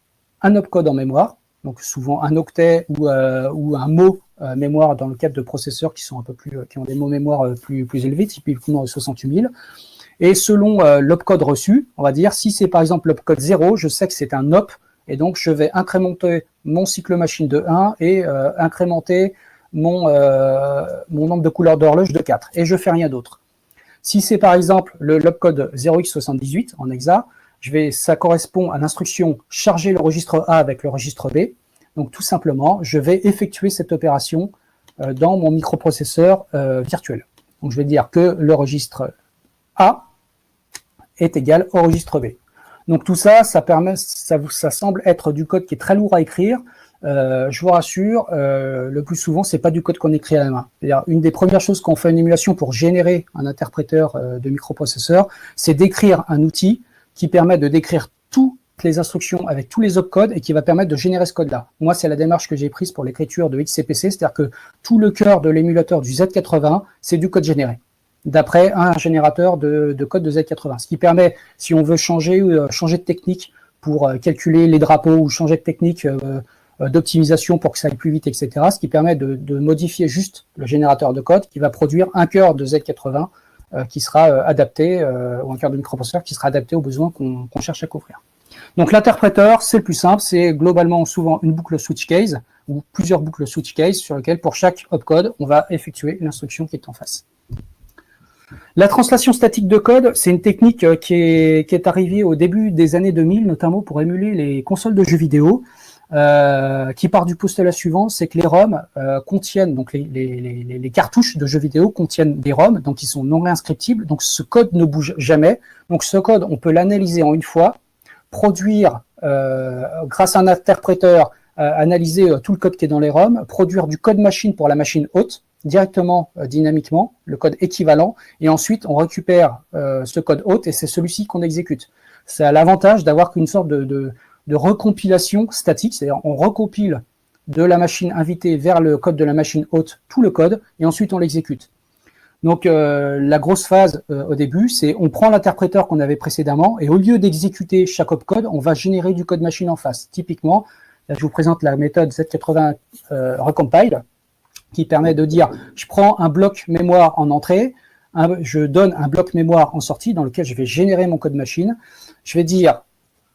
un opcode en mémoire, donc souvent un octet ou un mot mémoire dans le cadre de processeurs qui sont qui ont des mots mémoire plus élevés, typiquement 68 000. Et selon l'opcode reçu, on va dire, si c'est par exemple l'opcode 0, je sais que c'est un op, et donc je vais incrémenter mon cycle machine de 1 et incrémenter mon nombre de couleurs d'horloge de 4, et je fais rien d'autre. Si c'est par exemple l'opcode 0x78 en hexa, ça correspond à l'instruction charger le registre A avec le registre B. Donc tout simplement, je vais effectuer cette opération dans mon microprocesseur virtuel. Donc je vais dire que le registre A est égal au registre B. Donc tout ça, ça semble être du code qui est très lourd à écrire, je vous rassure, le plus souvent, c'est pas du code qu'on écrit à la main. C'est-à-dire, une des premières choses qu'on fait une émulation pour générer un interpréteur de microprocesseur, c'est d'écrire un outil qui permet de décrire toutes les instructions avec tous les opcodes et qui va permettre de générer ce code-là. Moi, c'est la démarche que j'ai prise pour l'écriture de XCPC, c'est-à-dire que tout le cœur de l'émulateur du Z80, c'est du code généré, d'après un générateur de code de Z80. Ce qui permet, si on veut changer de technique pour calculer les drapeaux ou changer de technique d'optimisation pour que ça aille plus vite, etc., ce qui permet de modifier juste le générateur de code qui va produire un cœur de Z80 qui sera adapté, ou un cœur de microprocesseur qui sera adapté aux besoins qu'on cherche à couvrir. Donc l'interpréteur, c'est le plus simple, c'est globalement souvent une boucle switch case ou plusieurs boucles switch case sur lesquelles pour chaque opcode, on va effectuer l'instruction qui est en face. La translation statique de code, c'est une technique qui est arrivée au début des années 2000, notamment pour émuler les consoles de jeux vidéo, qui part du postulat suivant, c'est que les ROM contiennent, donc les cartouches de jeux vidéo contiennent des ROM, donc ils sont non réinscriptibles, donc ce code ne bouge jamais. Donc ce code, on peut l'analyser en une fois, produire, grâce à un interpréteur, analyser tout le code qui est dans les ROM, produire du code machine pour la machine hôte, directement, dynamiquement, le code équivalent, et ensuite on récupère ce code hôte et c'est celui-ci qu'on exécute. Ça a l'avantage d'avoir qu'une sorte de recompilation statique, c'est-à-dire on recompile de la machine invitée vers le code de la machine hôte tout le code, et ensuite on l'exécute. Donc la grosse phase au début, c'est on prend l'interpréteur qu'on avait précédemment, et au lieu d'exécuter chaque opcode, on va générer du code machine en face. Typiquement, là, je vous présente la méthode Z80 recompile, qui permet de dire, je prends un bloc mémoire en entrée, je donne un bloc mémoire en sortie dans lequel je vais générer mon code machine. Je vais dire,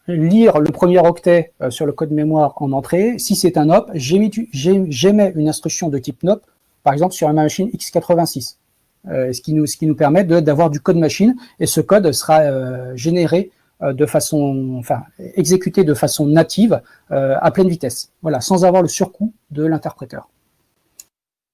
lire le premier octet sur le code mémoire en entrée. Si c'est un op, j'émets une instruction de type NOP, par exemple sur ma machine x86, ce qui nous permet d'avoir du code machine, et ce code sera généré de façon, exécuté de façon native à pleine vitesse, voilà, sans avoir le surcoût de l'interpréteur.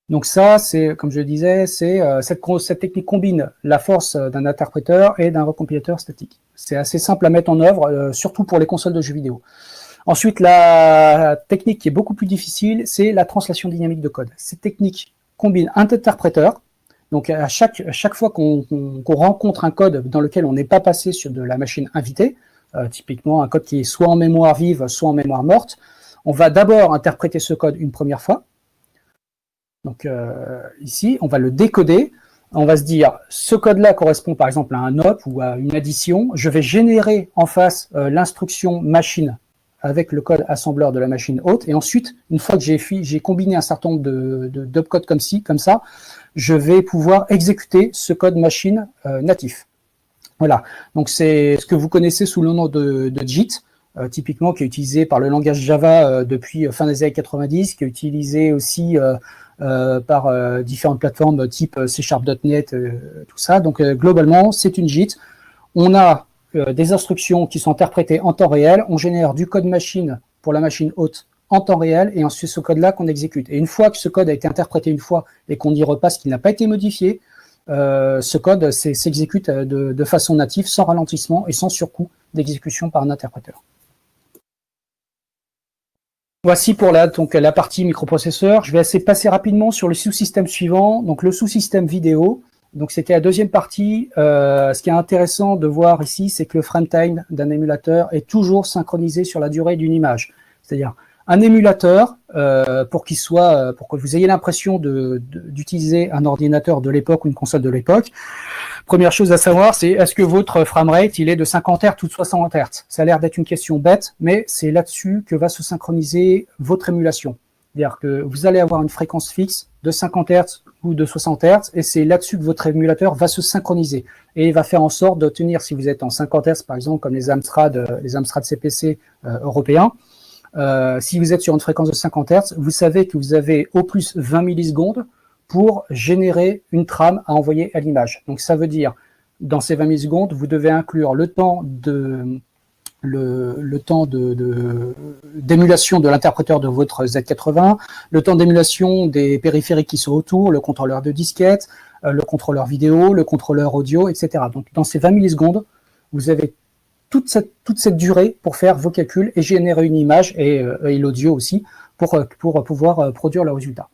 Donc ça, c'est, comme je le disais, c'est cette technique combine la force d'un interpréteur et d'un recompilateur statique. C'est assez simple à mettre en œuvre, surtout pour les consoles de jeux vidéo. Ensuite, la technique qui est beaucoup plus difficile, c'est la translation dynamique de code. Cette technique combine un interpréteur. Donc à chaque fois qu'on rencontre un code dans lequel on n'est pas passé sur de la machine invitée, typiquement un code qui est soit en mémoire vive, soit en mémoire morte, on va d'abord interpréter ce code une première fois. Donc ici, on va le décoder, on va se dire, ce code-là correspond par exemple à un op ou à une addition, je vais générer en face l'instruction machine avec le code assembleur de la machine hôte, et ensuite, une fois que j'ai combiné un certain nombre d'opcodes comme ça, je vais pouvoir exécuter ce code machine natif. Voilà, donc c'est ce que vous connaissez sous le nom de JIT, typiquement qui est utilisé par le langage Java depuis fin des années 90, qui est utilisé aussi par différentes plateformes type C#.net, tout ça. Donc globalement, c'est une JIT. On a des instructions qui sont interprétées en temps réel, on génère du code machine pour la machine hôte en temps réel, et ensuite ce code-là qu'on exécute. Et une fois que ce code a été interprété une fois et qu'on y repasse, qu'il n'a pas été modifié, ce code s'exécute de façon native, sans ralentissement et sans surcoût d'exécution par un interpréteur. Voici pour la partie microprocesseur. Je vais passer rapidement sur le sous-système suivant, donc le sous-système vidéo. Donc c'était la deuxième partie. Ce qui est intéressant de voir ici, c'est que le frame time d'un émulateur est toujours synchronisé sur la durée d'une image. C'est-à-dire un émulateur, pour que vous ayez l'impression d'utiliser un ordinateur de l'époque ou une console de l'époque, première chose à savoir, c'est est-ce que votre framerate, il est de 50 Hz ou de 60 Hz? Ça a l'air d'être une question bête, mais c'est là-dessus que va se synchroniser votre émulation. C'est-à-dire que vous allez avoir une fréquence fixe de 50 Hz ou de 60 Hz, et c'est là-dessus que votre émulateur va se synchroniser. Et il va faire en sorte d'obtenir, si vous êtes en 50 Hz, par exemple, comme les Amstrad CPC européens, si vous êtes sur une fréquence de 50 Hz, vous savez que vous avez au plus 20 millisecondes pour générer une trame à envoyer à l'image. Donc ça veut dire, dans ces 20 millisecondes, vous devez inclure le temps d'émulation de l'interpréteur de votre Z80, le temps d'émulation des périphériques qui sont autour, le contrôleur de disquette, le contrôleur vidéo, le contrôleur audio, etc. Donc dans ces 20 millisecondes, vous avez toute cette durée pour faire vos calculs et générer une image et l'audio aussi pour pouvoir produire le résultat.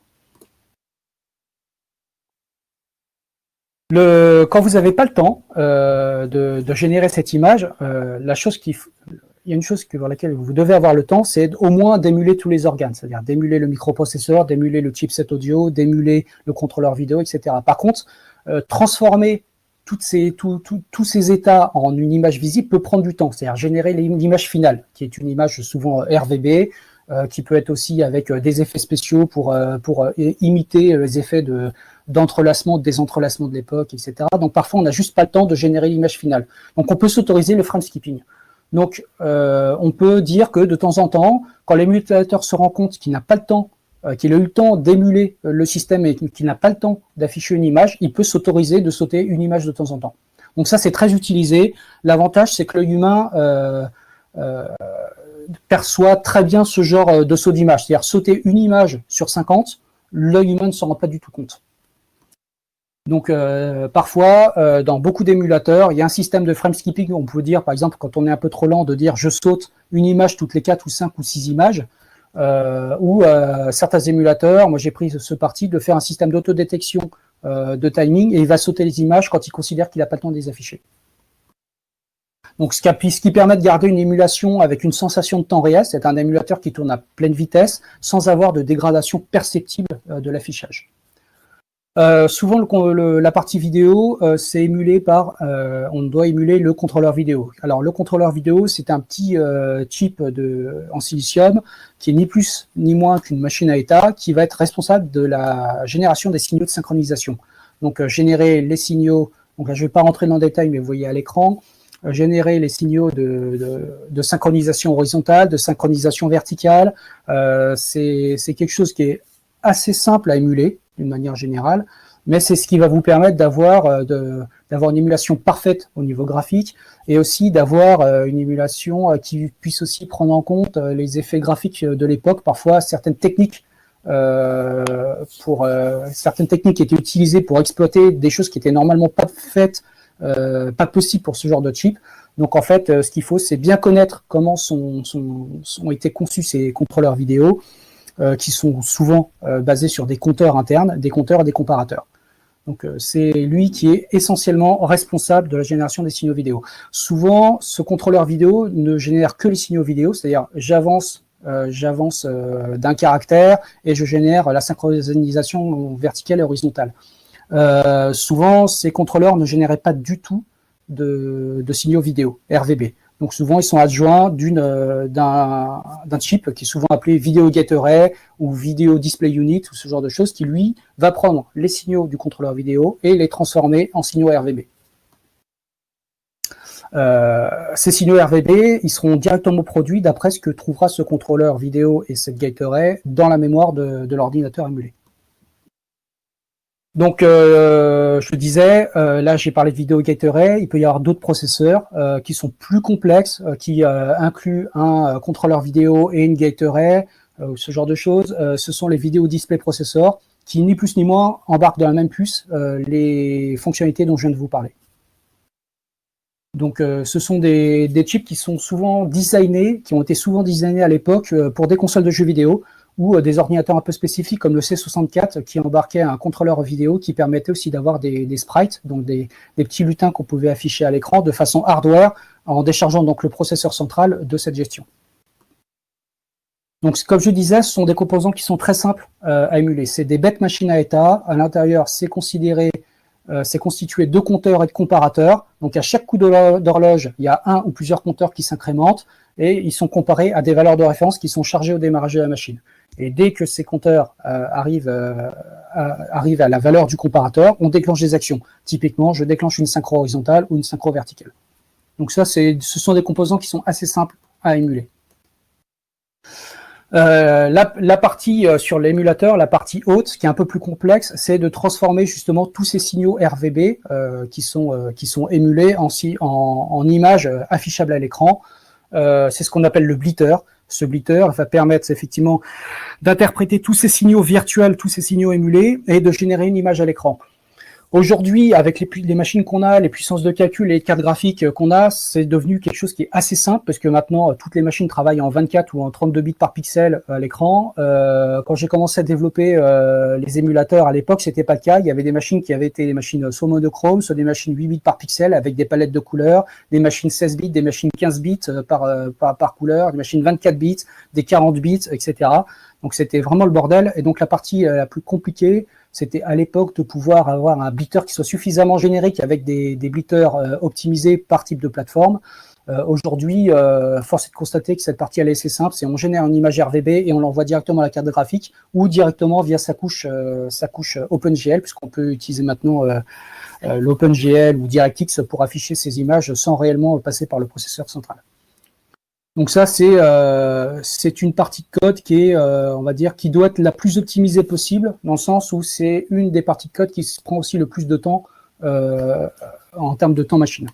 Quand vous n'avez pas le temps de générer cette image, il y a une chose pour laquelle vous devez avoir le temps, c'est au moins d'émuler tous les organes, c'est-à-dire d'émuler le microprocesseur, d'émuler le chipset audio, d'émuler le contrôleur vidéo, etc. Par contre, transformer tous ces états en une image visible peut prendre du temps, c'est-à-dire générer l'image finale, qui est une image souvent RVB, qui peut être aussi avec des effets spéciaux pour imiter les effets d'entrelacement, de désentrelacement de l'époque, etc. Donc parfois, on n'a juste pas le temps de générer l'image finale. Donc on peut s'autoriser le frame skipping. Donc on peut dire que de temps en temps, quand l'émulateur se rend compte qu'il n'a pas le temps, qu'il a eu le temps d'émuler le système et qu'il n'a pas le temps d'afficher une image, il peut s'autoriser de sauter une image de temps en temps. Donc ça, c'est très utilisé. L'avantage, c'est que l'œil humain perçoit très bien ce genre de saut d'image. C'est-à-dire sauter une image sur 50, l'œil humain ne s'en rend pas du tout compte. Donc parfois, dans beaucoup d'émulateurs, il y a un système de frame skipping. On peut dire, par exemple, quand on est un peu trop lent, de dire je saute une image toutes les 4 ou 5 ou 6 images. Ou certains émulateurs, moi j'ai pris ce parti de faire un système d'autodétection de timing et il va sauter les images quand il considère qu'il n'a pas le temps de les afficher. Donc ce qui permet de garder une émulation avec une sensation de temps réel, c'est un émulateur qui tourne à pleine vitesse sans avoir de dégradation perceptible de l'affichage. Souvent la partie vidéo c'est émulé par on doit émuler le contrôleur vidéo. Alors le contrôleur vidéo, c'est un petit chip en silicium qui est ni plus ni moins qu'une machine à état qui va être responsable de la génération des signaux de synchronisation. Donc générer les signaux, donc là je ne vais pas rentrer dans le détail mais vous voyez à l'écran, générer les signaux de synchronisation horizontale, de synchronisation verticale, c'est quelque chose qui est assez simple à émuler d'une manière générale, mais c'est ce qui va vous permettre d'avoir une émulation parfaite au niveau graphique et aussi d'avoir une émulation qui puisse aussi prendre en compte les effets graphiques de l'époque. Parfois, certaines techniques étaient utilisées pour exploiter des choses qui étaient normalement pas faites, pas possibles pour ce genre de chip. Donc en fait, ce qu'il faut, c'est bien connaître comment ont été conçus ces contrôleurs vidéo, qui sont souvent basés sur des compteurs internes, des compteurs et des comparateurs. Donc c'est lui qui est essentiellement responsable de la génération des signaux vidéo. Souvent, ce contrôleur vidéo ne génère que les signaux vidéo, c'est-à-dire j'avance d'un caractère et je génère la synchronisation verticale et horizontale. Souvent, ces contrôleurs ne généraient pas du tout de signaux vidéo, RVB. Donc souvent, ils sont adjoints d'un chip qui est souvent appelé Video Gate Array ou Video Display Unit ou ce genre de choses qui, lui, va prendre les signaux du contrôleur vidéo et les transformer en signaux RVB. Ces signaux RVB, ils seront directement produits d'après ce que trouvera ce contrôleur vidéo et cette Gate Array dans la mémoire de l'ordinateur émulé. Donc, je te disais, là j'ai parlé de Video Gate Array, il peut y avoir d'autres processeurs qui sont plus complexes, qui incluent un contrôleur vidéo et une Gate Array, ce genre de choses. Ce sont les Video Display Processors qui, ni plus ni moins, embarquent dans la même puce les fonctionnalités dont je viens de vous parler. Donc, ce sont des chips qui sont souvent designés, qui ont été souvent designés à l'époque pour des consoles de jeux vidéo, ou des ordinateurs un peu spécifiques comme le C64 qui embarquait un contrôleur vidéo qui permettait aussi d'avoir des sprites, donc des petits lutins qu'on pouvait afficher à l'écran de façon hardware en déchargeant donc le processeur central de cette gestion. Donc comme je disais, ce sont des composants qui sont très simples à émuler. C'est des bêtes machines à état. À l'intérieur, c'est constitué de compteurs et de comparateurs. Donc à chaque coup d'horloge, il y a un ou plusieurs compteurs qui s'incrémentent et ils sont comparés à des valeurs de référence qui sont chargées au démarrage de la machine. Et dès que ces compteurs arrivent à la valeur du comparateur, on déclenche des actions. Typiquement, je déclenche une synchro horizontale ou une synchro verticale. Donc ça, ce sont des composants qui sont assez simples à émuler. La partie sur l'émulateur, la partie haute, qui est un peu plus complexe, c'est de transformer justement tous ces signaux RVB qui sont émulés en images affichables à l'écran. C'est ce qu'on appelle le blitter. Ce blitter va permettre effectivement d'interpréter tous ces signaux virtuels, tous ces signaux émulés et de générer une image à l'écran. Aujourd'hui, avec les machines qu'on a, les puissances de calcul et les cartes graphiques qu'on a, c'est devenu quelque chose qui est assez simple parce que maintenant, toutes les machines travaillent en 24 ou en 32 bits par pixel à l'écran. Quand j'ai commencé à développer les émulateurs à l'époque, c'était pas le cas. Il y avait des machines qui avaient été des machines soit monochrome, soit des machines 8 bits par pixel avec des palettes de couleurs, des machines 16 bits, des machines 15 bits par couleur, des machines 24 bits, des 40 bits, etc. Donc c'était vraiment le bordel. Et donc la partie la plus compliquée, c'était à l'époque de pouvoir avoir un blitter qui soit suffisamment générique avec des blitters optimisés par type de plateforme. Aujourd'hui, force est de constater que cette partie elle est assez simple, c'est on génère une image RVB et on l'envoie directement à la carte graphique ou directement via sa couche OpenGL, puisqu'on peut utiliser maintenant l'OpenGL ou DirectX pour afficher ces images sans réellement passer par le processeur central. Donc ça, c'est une partie de code qui est, on va dire, qui doit être la plus optimisée possible, dans le sens où c'est une des parties de code qui prend aussi le plus de temps en termes de temps machine.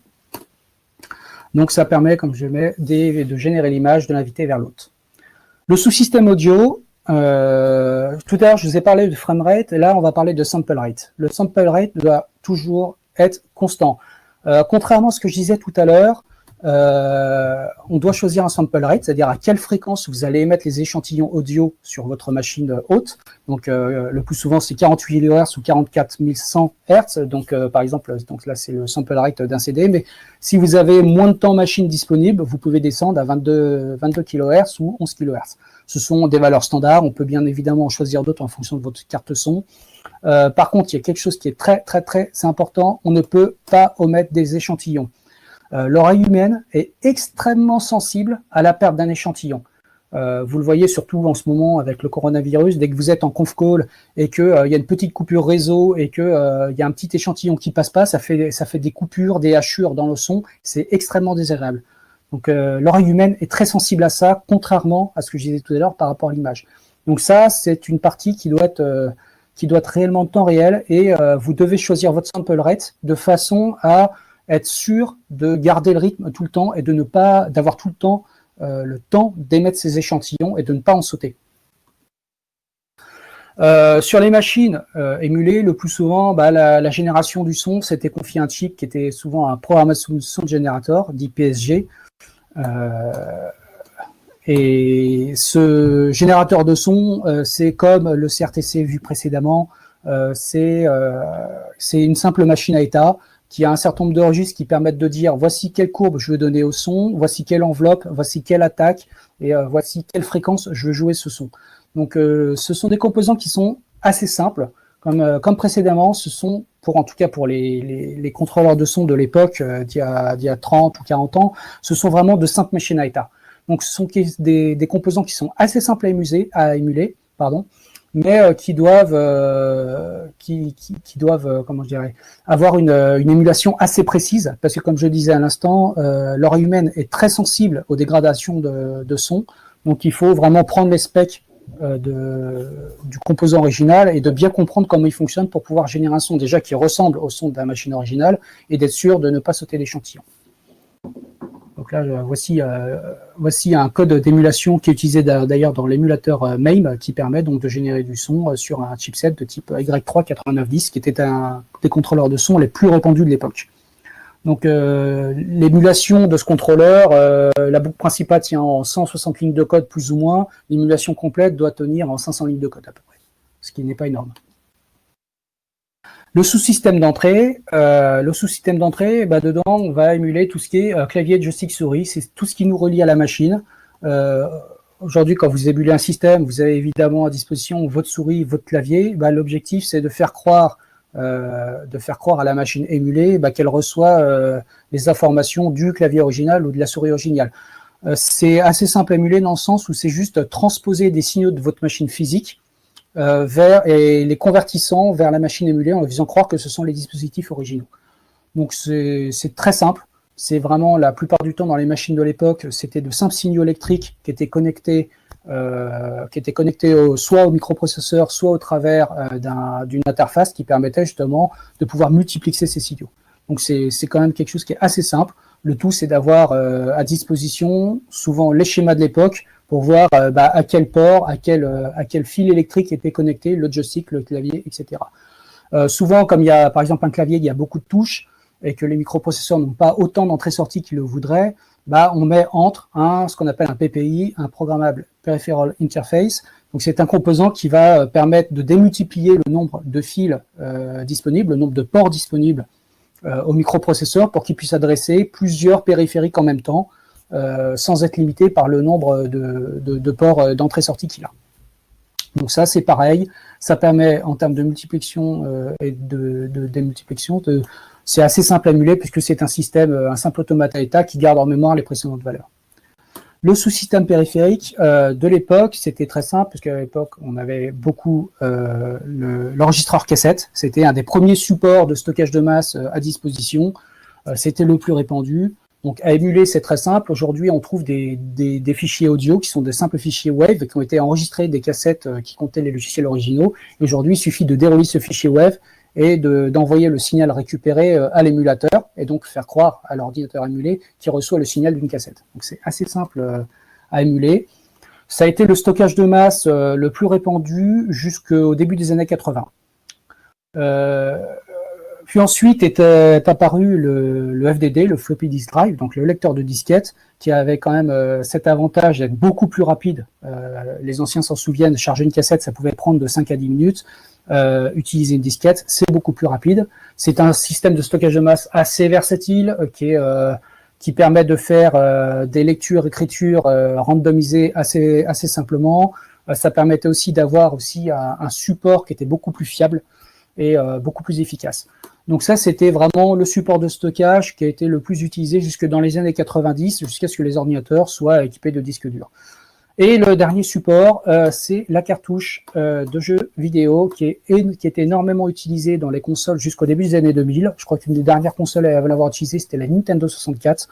Donc ça permet, comme je mets, de générer l'image, de l'inviter vers l'autre. Le sous-système audio, tout à l'heure je vous ai parlé de framerate, et là on va parler de sample rate. Le sample rate doit toujours être constant. Contrairement à ce que je disais tout à l'heure, on doit choisir un sample rate, c'est-à-dire à quelle fréquence vous allez émettre les échantillons audio sur votre machine haute. Donc le plus souvent c'est 48 kHz ou 44 100 Hz. Donc par exemple, donc là c'est le sample rate d'un CD, mais si vous avez moins de temps machine disponible, vous pouvez descendre à 22 kHz ou 11 kHz. Ce sont des valeurs standards, on peut bien évidemment en choisir d'autres en fonction de votre carte son. Par contre, il y a quelque chose qui est très important, on ne peut pas omettre des échantillons. L'oreille humaine est extrêmement sensible à la perte d'un échantillon. Vous le voyez surtout en ce moment avec le coronavirus, dès que vous êtes en conf call et qu'il y a une petite coupure réseau et qu'il y a un petit échantillon qui passe pas, ça fait des coupures, des hachures dans le son, c'est extrêmement désagréable. Donc l'oreille humaine est très sensible à ça, contrairement à ce que je disais tout à l'heure par rapport à l'image. Donc ça, c'est une partie qui doit être réellement de temps réel et vous devez choisir votre sample rate de façon à être sûr de garder le rythme tout le temps et de ne pas d'avoir tout le temps d'émettre ces échantillons et de ne pas en sauter. Sur les machines émulées, le plus souvent, la génération du son, c'était confié à un chip qui était souvent un Programmation Sound Generator, dit PSG. Et ce générateur de son, c'est comme le CRTC vu précédemment, c'est une simple machine à état qui a un certain nombre de registres qui permettent de dire voici quelle courbe je veux donner au son, voici quelle enveloppe, voici quelle attaque, et voici quelle fréquence je veux jouer ce son. Donc ce sont des composants qui sont assez simples, comme précédemment, ce sont, en tout cas pour les contrôleurs de son de l'époque, d'il y a 30 ou 40 ans, ce sont vraiment de simples machines à état. Donc ce sont des composants qui sont assez simples à émuler, mais qui doivent comment je dirais, avoir une émulation assez précise, parce que comme je disais à l'instant, l'oreille humaine est très sensible aux dégradations de son, donc il faut vraiment prendre les specs du composant original et de bien comprendre comment il fonctionne pour pouvoir générer un son déjà qui ressemble au son de la machine originale et d'être sûr de ne pas sauter l'échantillon. Donc là, voici un code d'émulation qui est utilisé d'ailleurs dans l'émulateur MAME qui permet donc de générer du son sur un chipset de type Y38910 qui était un des contrôleurs de son les plus répandus de l'époque. Donc l'émulation de ce contrôleur, la boucle principale tient en 160 lignes de code plus ou moins, l'émulation complète doit tenir en 500 lignes de code à peu près, ce qui n'est pas énorme. Le sous-système d'entrée, dedans, on va émuler tout ce qui est clavier, joystick, souris, c'est tout ce qui nous relie à la machine. Aujourd'hui, quand vous émulez un système, vous avez évidemment à disposition votre souris, votre clavier. L'objectif, c'est de faire croire à la machine émulée qu'elle reçoit les informations du clavier original ou de la souris originale. C'est assez simple à émuler dans le sens où c'est juste transposer des signaux de votre machine physique et les convertissant vers la machine émulée en leur faisant croire que ce sont les dispositifs originaux. Donc c'est très simple. C'est vraiment la plupart du temps dans les machines de l'époque, c'était de simples signaux électriques qui étaient connectés soit au microprocesseur, soit au travers d'une interface qui permettait justement de pouvoir multiplexer ces signaux. Donc c'est quand même quelque chose qui est assez simple. Le tout, c'est d'avoir à disposition souvent les schémas de l'époque pour voir à quel port, à quel fil électrique était connecté le joystick, le clavier, etc. Souvent, comme il y a par exemple un clavier, il y a beaucoup de touches et que les microprocesseurs n'ont pas autant d'entrées-sorties qu'ils le voudraient, on met entre ce qu'on appelle un PPI, un Programmable Peripheral Interface. Donc c'est un composant qui va permettre de démultiplier le nombre de fils disponibles, le nombre de ports disponibles au microprocesseur pour qu'il puisse adresser plusieurs périphériques en même temps, sans être limité par le nombre de ports d'entrée-sortie qu'il a. Donc ça, c'est pareil. Ça permet, en termes de multiplication et de démultiplication, c'est assez simple à émuler puisque c'est un système, un simple automate à état qui garde en mémoire les précédentes valeurs. Le sous-système périphérique de l'époque, c'était très simple puisqu'à l'époque, on avait beaucoup l'enregistreur cassette. C'était un des premiers supports de stockage de masse à disposition. C'était le plus répandu. Donc, à émuler, c'est très simple. Aujourd'hui, on trouve des fichiers audio qui sont des simples fichiers WAV qui ont été enregistrés des cassettes qui contenaient les logiciels originaux. Et aujourd'hui, il suffit de dérouler ce fichier WAV et d'envoyer le signal récupéré à l'émulateur et donc faire croire à l'ordinateur émulé qu'il reçoit le signal d'une cassette. Donc, c'est assez simple à émuler. Ça a été le stockage de masse le plus répandu jusqu'au début des années 80. Puis ensuite est apparu le FDD, le Floppy Disk Drive, donc le lecteur de disquette, qui avait quand même cet avantage d'être beaucoup plus rapide. Les anciens s'en souviennent, charger une cassette, ça pouvait prendre de 5 à 10 minutes. Utiliser une disquette, c'est beaucoup plus rapide. C'est un système de stockage de masse assez versatile, qui permet de faire des lectures-écritures randomisées assez simplement. Ça permettait aussi d'avoir aussi un support qui était beaucoup plus fiable et beaucoup plus efficace. Donc ça, c'était vraiment le support de stockage qui a été le plus utilisé jusque dans les années 90, jusqu'à ce que les ordinateurs soient équipés de disques durs. Et le dernier support, c'est la cartouche de jeux vidéo qui était énormément utilisée dans les consoles jusqu'au début des années 2000. Je crois qu'une des dernières consoles à l'avoir utilisée, c'était la Nintendo 64.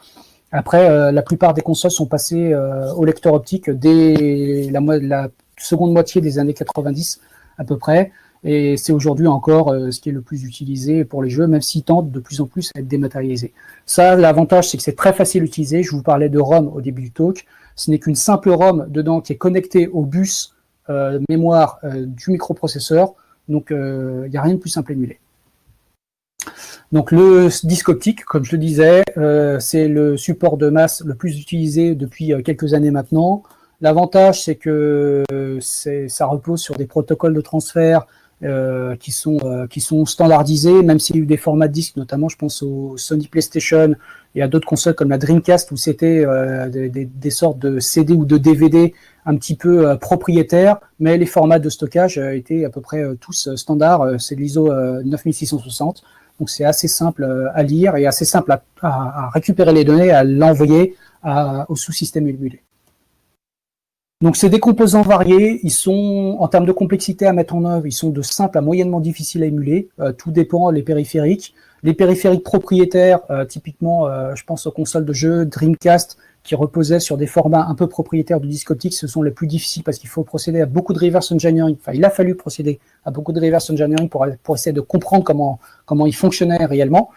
Après, la plupart des consoles sont passées au lecteur optique dès la seconde moitié des années 90 à peu près. Et c'est aujourd'hui encore ce qui est le plus utilisé pour les jeux, même s'ils tentent de plus en plus à être dématérialisés. Ça, l'avantage, c'est que c'est très facile à utiliser. Je vous parlais de ROM au début du talk. Ce n'est qu'une simple ROM dedans qui est connectée au bus mémoire du microprocesseur. Donc, il n'y a rien de plus simple à émuler. Donc, le disque optique, comme je le disais, c'est le support de masse le plus utilisé depuis quelques années maintenant. L'avantage, c'est que ça repose sur des protocoles de transfert qui sont standardisés, même s'il y a eu des formats de disques, notamment je pense au Sony PlayStation et à d'autres consoles comme la Dreamcast où c'était des sortes de CD ou de DVD un petit peu propriétaires, mais les formats de stockage étaient à peu près tous standards, c'est l'ISO 9660, donc c'est assez simple à lire et assez simple à récupérer les données, à l'envoyer au sous-système émulé. Donc, c'est des composants variés. Ils sont, en termes de complexité à mettre en œuvre, ils sont de simple à moyennement difficiles à émuler. Tout dépend des périphériques. Les périphériques propriétaires, typiquement, je pense aux consoles de jeux Dreamcast, qui reposaient sur des formats un peu propriétaires de disque optique, ce sont les plus difficiles parce qu'il faut procéder à beaucoup de reverse engineering. Enfin, il a fallu procéder à beaucoup de reverse engineering pour essayer de comprendre comment ils fonctionnaient réellement.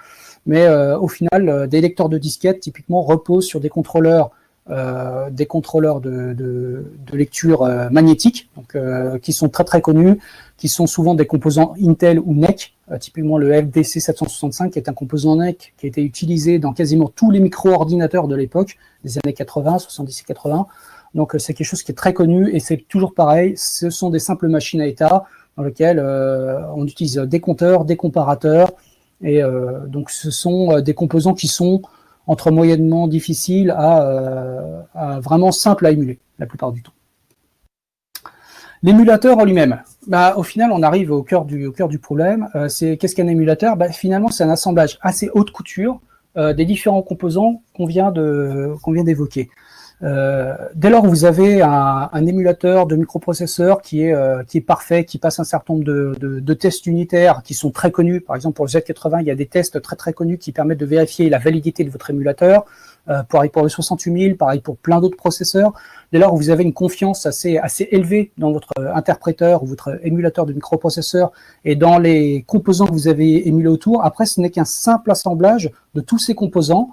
Mais au final, des lecteurs de disquettes, typiquement, reposent sur des contrôleurs de lecture magnétique, donc, qui sont très très connus, qui sont souvent des composants Intel ou NEC, typiquement le FDC 765 qui est un composant NEC qui a été utilisé dans quasiment tous les micro-ordinateurs de l'époque, des années 80, 70 et 80. Donc c'est quelque chose qui est très connu et c'est toujours pareil, ce sont des simples machines à état dans lesquelles on utilise des compteurs, des comparateurs, et donc ce sont des composants qui sont entre moyennement difficile à vraiment simple à émuler, la plupart du temps. L'émulateur en lui-même, au final, on arrive au cœur du problème. Qu'est-ce qu'un émulateur ? Finalement, c'est un assemblage assez haute couture des différents composants qu'on vient d'évoquer. Dès lors que vous avez un émulateur de microprocesseur qui est parfait, qui passe un certain nombre de tests unitaires qui sont très connus, par exemple pour le Z80, il y a des tests très très connus qui permettent de vérifier la validité de votre émulateur, pareil pour le 68000, pareil pour plein d'autres processeurs. Dès lors que vous avez une confiance assez élevée dans votre interpréteur ou votre émulateur de microprocesseur et dans les composants que vous avez émulés autour, après ce n'est qu'un simple assemblage de tous ces composants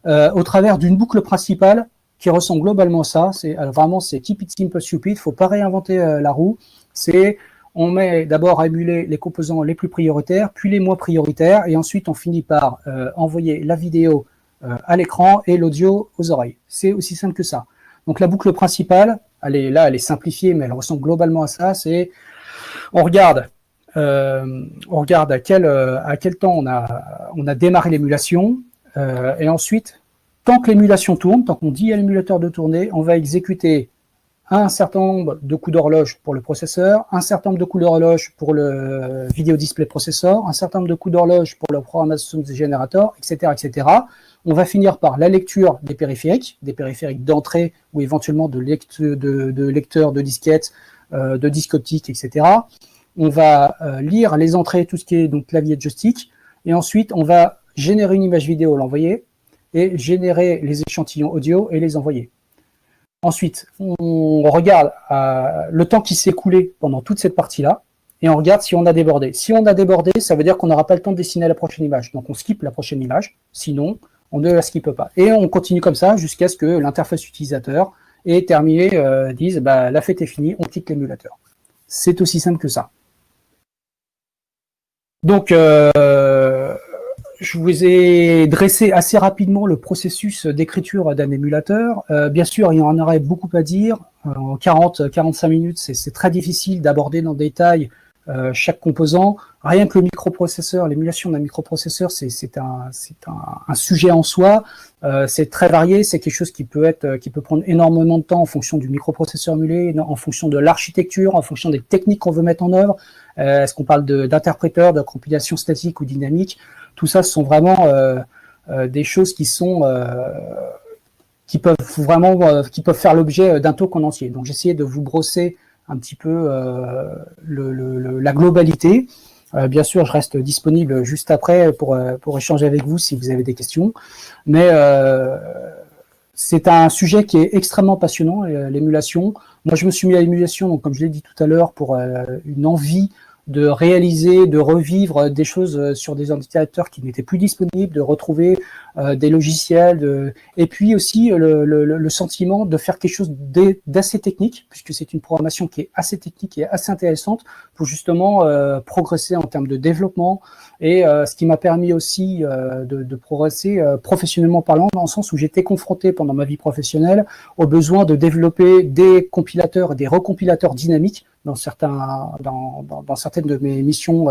au travers d'une boucle principale qui ressemble globalement à ça. C'est keep it simple stupid, il ne faut pas réinventer la roue. C'est On met d'abord à émuler les composants les plus prioritaires, puis les moins prioritaires, et ensuite on finit par envoyer la vidéo à l'écran et l'audio aux oreilles. C'est aussi simple que ça. Donc la boucle principale, elle est simplifiée, mais elle ressemble globalement à ça, c'est on regarde à quel temps on a démarré l'émulation, et ensuite, tant que l'émulation tourne, tant qu'on dit à l'émulateur de tourner, on va exécuter un certain nombre de coups d'horloge pour le processeur, un certain nombre de coups d'horloge pour le Video Display Processor, un certain nombre de coups d'horloge pour le Programmation Generator, etc., etc. On va finir par la lecture des périphériques d'entrée ou éventuellement de lecteurs de disquettes, de disques optiques, etc. On va lire les entrées, tout ce qui est donc clavier de joystick, et ensuite on va générer une image vidéo, l'envoyer, et générer les échantillons audio et les envoyer. Ensuite, on regarde le temps qui s'est écoulé pendant toute cette partie-là, et on regarde si on a débordé. Si on a débordé, ça veut dire qu'on n'aura pas le temps de dessiner la prochaine image. Donc on skip la prochaine image, sinon on ne la skippe pas. Et on continue comme ça jusqu'à ce que l'interface utilisateur ait terminé, dise la fête est finie, on quitte l'émulateur. C'est aussi simple que ça. Donc, je vous ai dressé assez rapidement le processus d'écriture d'un émulateur. Bien sûr, il y en aurait beaucoup à dire. En 40-45 minutes, c'est très difficile d'aborder dans le détail chaque composant. Rien que le microprocesseur, l'émulation d'un microprocesseur, c'est un sujet en soi. C'est très varié, c'est quelque chose qui peut prendre énormément de temps en fonction du microprocesseur émulé, en fonction de l'architecture, en fonction des techniques qu'on veut mettre en œuvre. Est-ce qu'on parle d'interpréteur, de compilation statique ou dynamique? Tout ça, ce sont vraiment des choses qui peuvent faire l'objet d'un talk en entier. Donc, j'ai essayé de vous brosser un petit peu la globalité. Bien sûr, je reste disponible juste après pour échanger avec vous si vous avez des questions. Mais c'est un sujet qui est extrêmement passionnant, l'émulation. Moi, je me suis mis à l'émulation, donc comme je l'ai dit tout à l'heure, pour une envie de réaliser, de revivre des choses sur des ordinateurs qui n'étaient plus disponibles, de retrouver des logiciels, et puis aussi le sentiment de faire quelque chose d'assez technique, puisque c'est une programmation qui est assez technique et assez intéressante pour justement progresser en termes de développement, et ce qui m'a permis aussi de progresser professionnellement parlant, dans le sens où j'étais confronté pendant ma vie professionnelle au besoin de développer des compilateurs et des recompilateurs dynamiques dans certaines de mes missions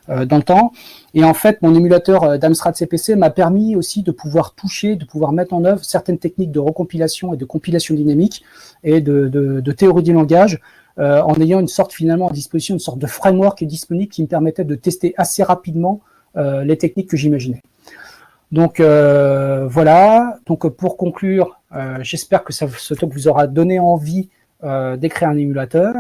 dans le temps. Et en fait, mon émulateur d'Amstrad CPC m'a permis aussi de pouvoir toucher, de pouvoir mettre en œuvre certaines techniques de recompilation et de compilation dynamique et de théorie du langage, en ayant finalement à disposition une sorte de framework disponible qui me permettait de tester assez rapidement les techniques que j'imaginais. Donc voilà. Donc pour conclure, j'espère que ce talk vous aura donné envie d'écrire un émulateur.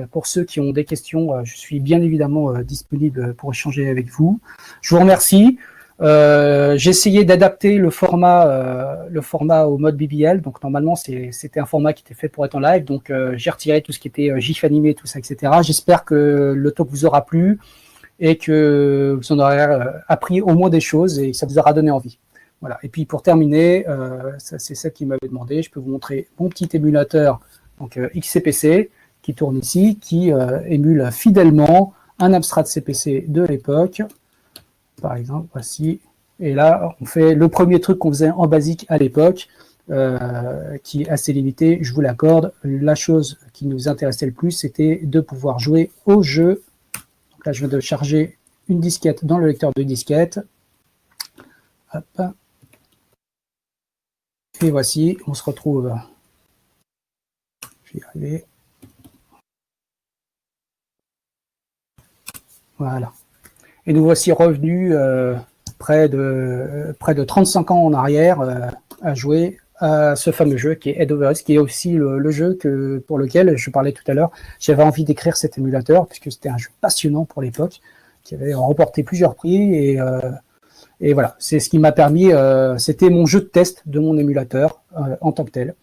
Pour ceux qui ont des questions, je suis bien évidemment disponible pour échanger avec vous. Je vous remercie. J'ai essayé d'adapter le format au mode BBL. Donc normalement c'était un format qui était fait pour être en live. Donc j'ai retiré tout ce qui était GIF animé, tout ça, etc. J'espère que le talk vous aura plu et que vous en aurez appris au moins des choses et que ça vous aura donné envie. Voilà. Et puis pour terminer, c'est ça qui m'avait demandé. Je peux vous montrer mon petit émulateur. Donc XCPC qui tourne ici, qui émule fidèlement un Amstrad CPC de l'époque. Par exemple, voici. Et là, on fait le premier truc qu'on faisait en basique à l'époque, qui est assez limité, je vous l'accorde. La chose qui nous intéressait le plus, c'était de pouvoir jouer au jeu. Donc là, je viens de charger une disquette dans le lecteur de disquette. Hop. Et voici, on se retrouve... Je vais y arriver. Voilà. Et nous voici revenus près de 35 ans en arrière à jouer à ce fameux jeu qui est Head Over Heels, qui est aussi le jeu pour lequel je parlais tout à l'heure. J'avais envie d'écrire cet émulateur puisque c'était un jeu passionnant pour l'époque, qui avait remporté plusieurs prix et voilà, c'est ce qui m'a permis, c'était mon jeu de test de mon émulateur en tant que tel.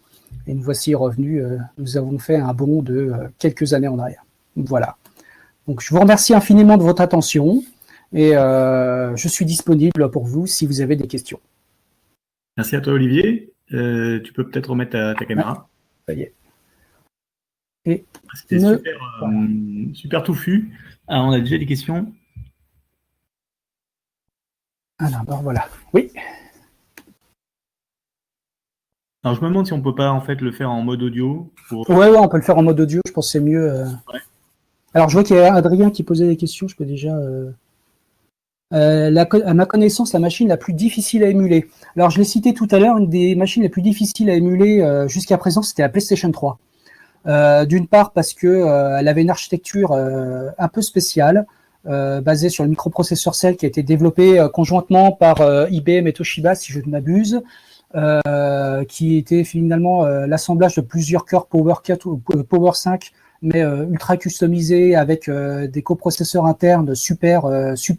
Et nous voici revenus, nous avons fait un bond de quelques années en arrière. Voilà. Donc je vous remercie infiniment de votre attention et je suis disponible pour vous si vous avez des questions. Merci à toi Olivier. Tu peux peut-être remettre ta caméra. Ça y est. Et c'était super touffu. Alors, on a déjà des questions. Alors, voilà. Oui. Alors, je me demande si on peut pas en fait le faire en mode audio. Ouais, on peut le faire en mode audio. Je pense que c'est mieux. Ouais. Alors, je vois qu'il y a Adrien qui posait des questions. Je peux déjà. À ma connaissance, la machine la plus difficile à émuler. Alors, je l'ai cité tout à l'heure, une des machines les plus difficiles à émuler jusqu'à présent, c'était la PlayStation 3. D'une part parce que elle avait une architecture un peu spéciale, basée sur le microprocesseur Cell qui a été développé conjointement par IBM et Toshiba, si je ne m'abuse, qui était finalement l'assemblage de plusieurs cœurs Power 4 ou Power 5, mais ultra customisés avec des coprocesseurs internes super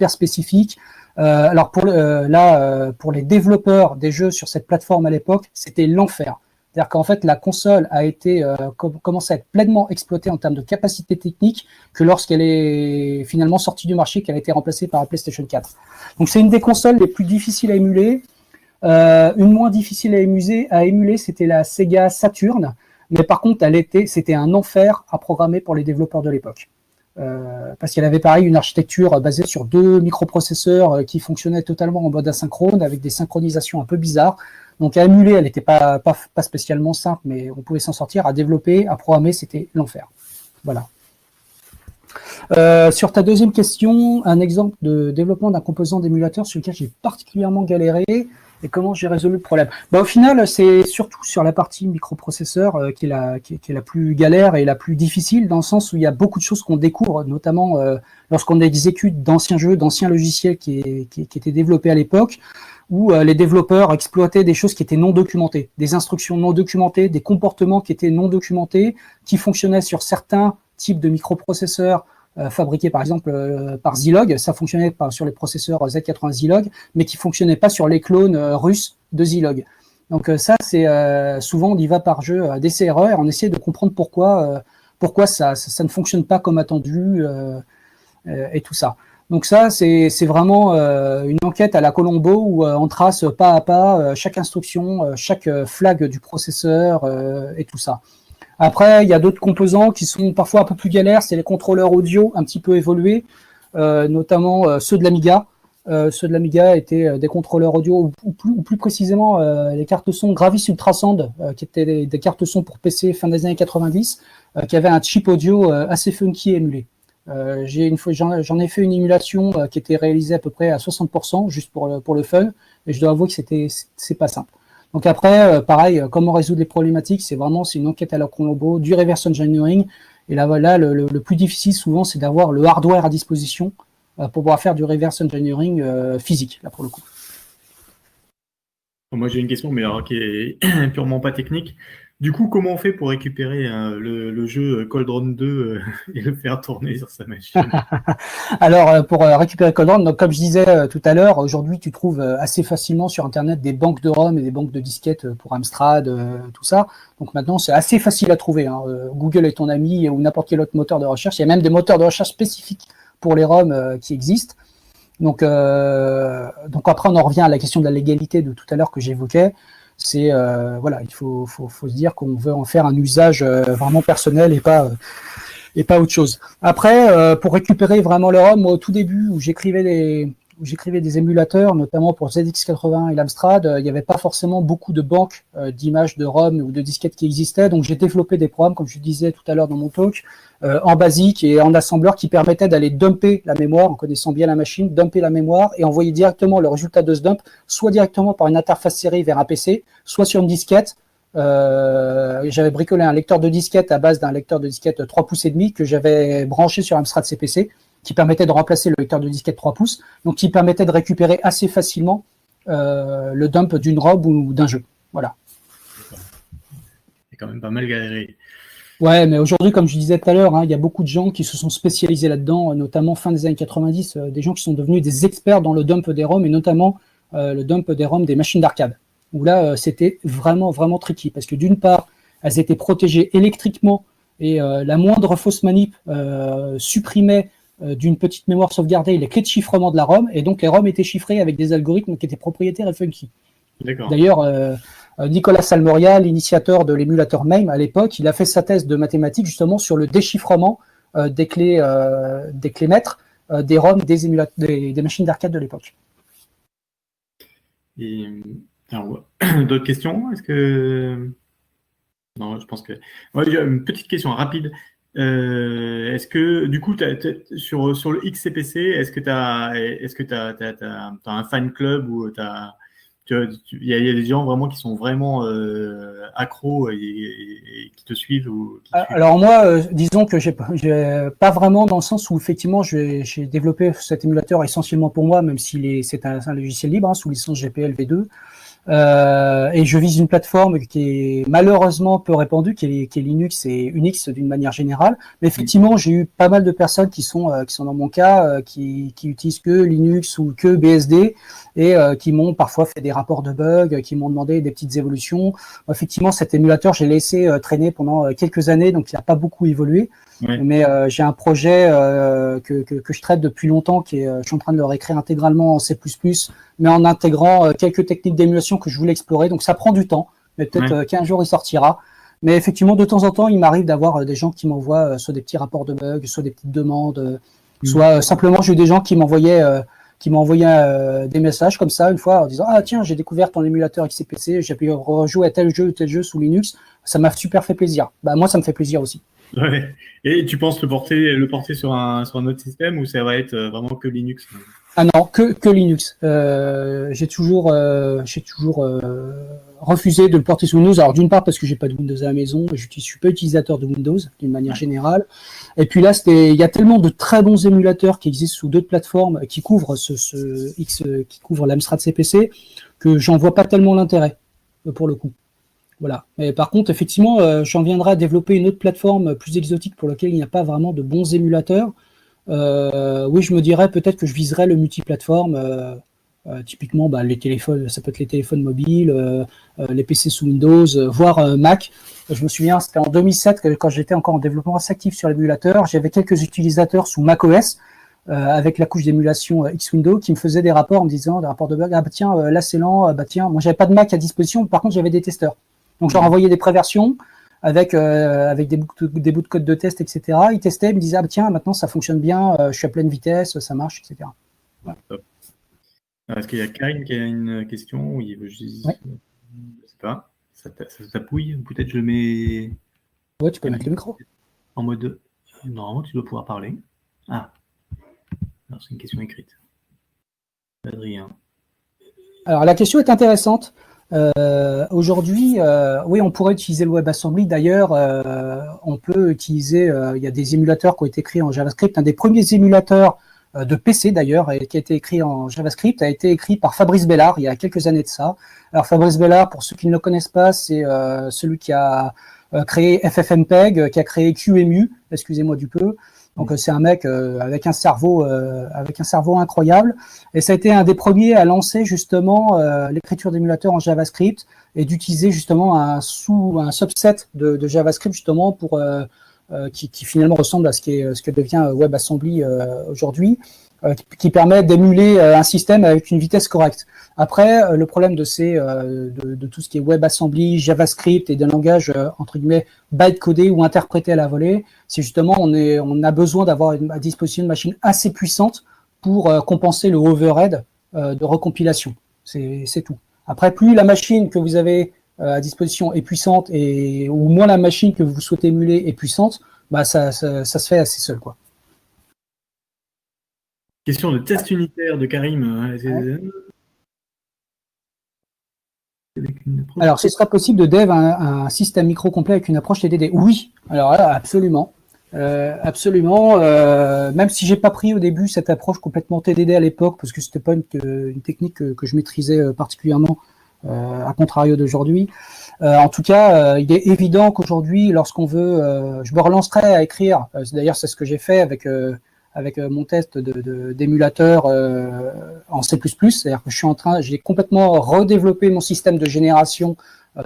spécifiques. Alors pour les développeurs des jeux sur cette plateforme à l'époque, c'était l'enfer. C'est-à-dire qu'en fait, la console a été commencé à être pleinement exploitée en termes de capacité technique que lorsqu'elle est finalement sortie du marché, qu'elle a été remplacée par la PlayStation 4. Donc c'est une des consoles les plus difficiles à émuler. Une moins difficile à émuler, c'était la Sega Saturn. Mais par contre, c'était un enfer à programmer pour les développeurs de l'époque. Parce qu'elle avait pareil une architecture basée sur 2 microprocesseurs qui fonctionnaient totalement en mode asynchrone avec des synchronisations un peu bizarres. Donc à émuler, elle n'était pas spécialement simple, mais on pouvait s'en sortir. À développer, à programmer, c'était l'enfer. Voilà. Sur ta deuxième question, un exemple de développement d'un composant d'émulateur sur lequel j'ai particulièrement galéré et comment j'ai résolu le problème. Au final, c'est surtout sur la partie microprocesseur qui est la plus galère et la plus difficile, dans le sens où il y a beaucoup de choses qu'on découvre, notamment lorsqu'on exécute d'anciens jeux, d'anciens logiciels qui étaient développés à l'époque, où les développeurs exploitaient des choses qui étaient non documentées, des instructions non documentées, des comportements qui étaient non documentés, qui fonctionnaient sur certains types de microprocesseurs fabriqués par exemple par Zilog. Ça fonctionnait sur les processeurs Z80 Zilog, mais qui ne fonctionnait pas sur les clones russes de Zilog. Donc ça, c'est souvent on y va par jeu d'essai-erreur, on essaie de comprendre pourquoi ça ne fonctionne pas comme attendu et tout ça. Donc ça, c'est vraiment une enquête à la Colombo où on trace pas à pas chaque instruction, chaque flag du processeur et tout ça. Après, il y a d'autres composants qui sont parfois un peu plus galères, c'est les contrôleurs audio un petit peu évolués, notamment ceux de l'Amiga. Ceux de l'Amiga étaient des contrôleurs audio, ou plus précisément les cartes son Gravis Ultrasound, qui étaient des cartes son pour PC fin des années 90, qui avaient un chip audio assez funky émulé. J'en ai fait une émulation qui était réalisée à peu près à 60%, juste pour le fun, et je dois avouer que c'est pas simple. Donc après, pareil, comment résoudre les problématiques, c'est une enquête à la Colombo, du reverse engineering, et là, le plus difficile souvent, c'est d'avoir le hardware à disposition pour pouvoir faire du reverse engineering physique, là pour le coup. Moi, j'ai une question, mais alors qui est purement pas technique. Du coup, comment on fait pour récupérer le jeu Cold Run 2 et le faire tourner sur sa machine? Alors, pour récupérer Cold Run, donc, comme je disais tout à l'heure, aujourd'hui, tu trouves assez facilement sur Internet des banques de ROM et des banques de disquettes pour Amstrad, tout ça. Donc maintenant, c'est assez facile à trouver. Google est ton ami ou n'importe quel autre moteur de recherche. Il y a même des moteurs de recherche spécifiques pour les ROM qui existent. Donc après, on en revient à la question de la légalité de tout à l'heure que j'évoquais. C'est il faut se dire qu'on veut en faire un usage vraiment personnel et pas autre chose. Après, pour récupérer vraiment le ROM, moi, au tout début où j'écrivais des émulateurs, notamment pour ZX80 et l'Amstrad, il n'y avait pas forcément beaucoup de banques d'images de ROM ou de disquettes qui existaient, donc j'ai développé des programmes, comme je disais tout à l'heure dans mon talk, en BASIC et en assembleur qui permettaient d'aller dumper la mémoire, en connaissant bien la machine, dumper la mémoire et envoyer directement le résultat de ce dump, soit directement par une interface série vers un PC, soit sur une disquette. J'avais bricolé un lecteur de disquette à base d'un lecteur de disquette 3 pouces et demi que j'avais branché sur Amstrad CPC, qui permettait de remplacer le lecteur de disquette 3 pouces, donc qui permettait de récupérer assez facilement le dump d'une ROM ou d'un jeu. Voilà. C'est quand même pas mal galéré. Ouais, mais aujourd'hui, comme je disais tout à l'heure, il y a beaucoup de gens qui se sont spécialisés là-dedans, notamment fin des années 90, des gens qui sont devenus des experts dans le dump des ROM et notamment le dump des ROM des machines d'arcade. Où là, c'était vraiment, vraiment tricky parce que d'une part, elles étaient protégées électriquement et la moindre fausse manip supprimait d'une petite mémoire sauvegardée les clés de chiffrement de la ROM, et donc les ROM étaient chiffrées avec des algorithmes qui étaient propriétaires et funky. D'ailleurs, Nicolas Salmoria, l'initiateur de l'émulateur MAME à l'époque, il a fait sa thèse de mathématiques justement sur le déchiffrement des clés maîtres des ROM des machines d'arcade de l'époque. Et alors, d'autres questions? Est-ce que... Non, je pense que... Ouais, j'ai une petite question rapide. Est-ce que, du coup, sur le XCPC, est-ce que tu as un fan club ou il y a des gens vraiment qui sont vraiment accros et qui te suivent Alors moi, disons que j'ai pas vraiment, dans le sens où effectivement j'ai développé cet émulateur essentiellement pour moi, même si c'est un logiciel libre, hein, sous licence GPL V2. Et je vise une plateforme qui est malheureusement peu répandue, qui est Linux et Unix d'une manière générale. Mais effectivement, j'ai eu pas mal de personnes qui sont dans mon cas, qui utilisent que Linux ou que BSD et qui m'ont parfois fait des rapports de bugs, qui m'ont demandé des petites évolutions. Effectivement, cet émulateur, j'ai laissé traîner pendant quelques années, donc il n'a pas beaucoup évolué. Ouais. Mais j'ai un projet que je traite depuis longtemps, je suis en train de le réécrire intégralement en C++, mais en intégrant quelques techniques d'émulation que je voulais explorer. Donc ça prend du temps, mais peut-être qu'un jour il sortira. Mais effectivement, de temps en temps, il m'arrive d'avoir des gens qui m'envoient soit des petits rapports de bugs, soit des petites demandes, soit simplement j'ai eu des gens qui m'envoyaient des messages comme ça une fois en disant « Ah tiens, j'ai découvert ton émulateur XCPC, j'ai pu rejouer à tel jeu sous Linux, ça m'a super fait plaisir. » Bah moi, ça me fait plaisir aussi. Ouais. Et tu penses le porter sur un autre système ou ça va être vraiment que Linux? Ah non, que Linux. J'ai toujours refusé de le porter sur Windows. Alors d'une part parce que j'ai pas de Windows à la maison, je suis pas utilisateur de Windows d'une manière générale. Et puis là, il y a tellement de très bons émulateurs qui existent sous d'autres plateformes qui couvrent qui couvrent l'Amstrad CPC que j'en vois pas tellement l'intérêt pour le coup. Voilà. Mais par contre, effectivement, j'en viendrai à développer une autre plateforme plus exotique pour laquelle il n'y a pas vraiment de bons émulateurs. Oui, je me dirais peut-être que je viserais le multiplateforme. Typiquement, les téléphones, ça peut être les téléphones mobiles, les PC sous Windows, voire Mac. Je me souviens, c'était en 2007 quand j'étais encore en développement assez actif sur l'émulateur. J'avais quelques utilisateurs sous macOS avec la couche d'émulation X-Window qui me faisaient des rapports en me disant des rapports de bugs. Ah bah tiens, là c'est lent. Bah tiens, moi j'avais pas de Mac à disposition. Par contre, j'avais des testeurs. Donc, je leur envoyais des préversions avec des bouts de code de test, etc. Ils testaient, ils me disaient, ah, tiens, maintenant, ça fonctionne bien, je suis à pleine vitesse, ça marche, etc. Voilà. Est-ce qu'il y a Karine qui a une question? Oui, je sais pas. Ça tapouille. Peut-être je le mets... Ouais, tu peux mettre le micro. En mode... Normalement, tu dois pouvoir parler. Ah. Alors, c'est une question écrite. Adrien. Alors, la question est intéressante. Aujourd'hui, oui, on pourrait utiliser le WebAssembly. D'ailleurs, on peut utiliser, il y a des émulateurs qui ont été écrits en JavaScript. Un des premiers émulateurs de PC, d'ailleurs, qui a été écrit en JavaScript, a été écrit par Fabrice Bellard il y a quelques années de ça. Alors, Fabrice Bellard, pour ceux qui ne le connaissent pas, c'est celui qui a créé FFmpeg, qui a créé QEMU, excusez-moi du peu. Donc c'est un mec avec un cerveau incroyable, et ça a été un des premiers à lancer justement l'écriture d'émulateurs en JavaScript et d'utiliser justement un subset de JavaScript justement pour qui finalement ressemble à ce que devient WebAssembly aujourd'hui, qui permet d'émuler un système avec une vitesse correcte. Après, le problème de tout ce qui est WebAssembly, JavaScript et des langages entre guillemets byte-codés ou interprétés à la volée, c'est justement on a besoin d'avoir à disposition une machine assez puissante pour compenser le overhead de recompilation. C'est tout. Après, plus la machine que vous avez à disposition est puissante ou moins la machine que vous souhaitez émuler est puissante, bah ça se fait assez seul, quoi. Question de test unitaire de Karim. Alors, ce sera possible de dev un système micro complet avec une approche TDD? Oui, alors là, absolument. Absolument. Même si j'ai pas pris au début cette approche complètement TDD à l'époque, parce que c'était pas une technique que je maîtrisais particulièrement, à contrario d'aujourd'hui. En tout cas, il est évident qu'aujourd'hui, lorsqu'on veut, je me relancerai à écrire. D'ailleurs, c'est ce que j'ai fait avec mon test d'émulateur en C++. C'est-à-dire que j'ai complètement redéveloppé mon système de génération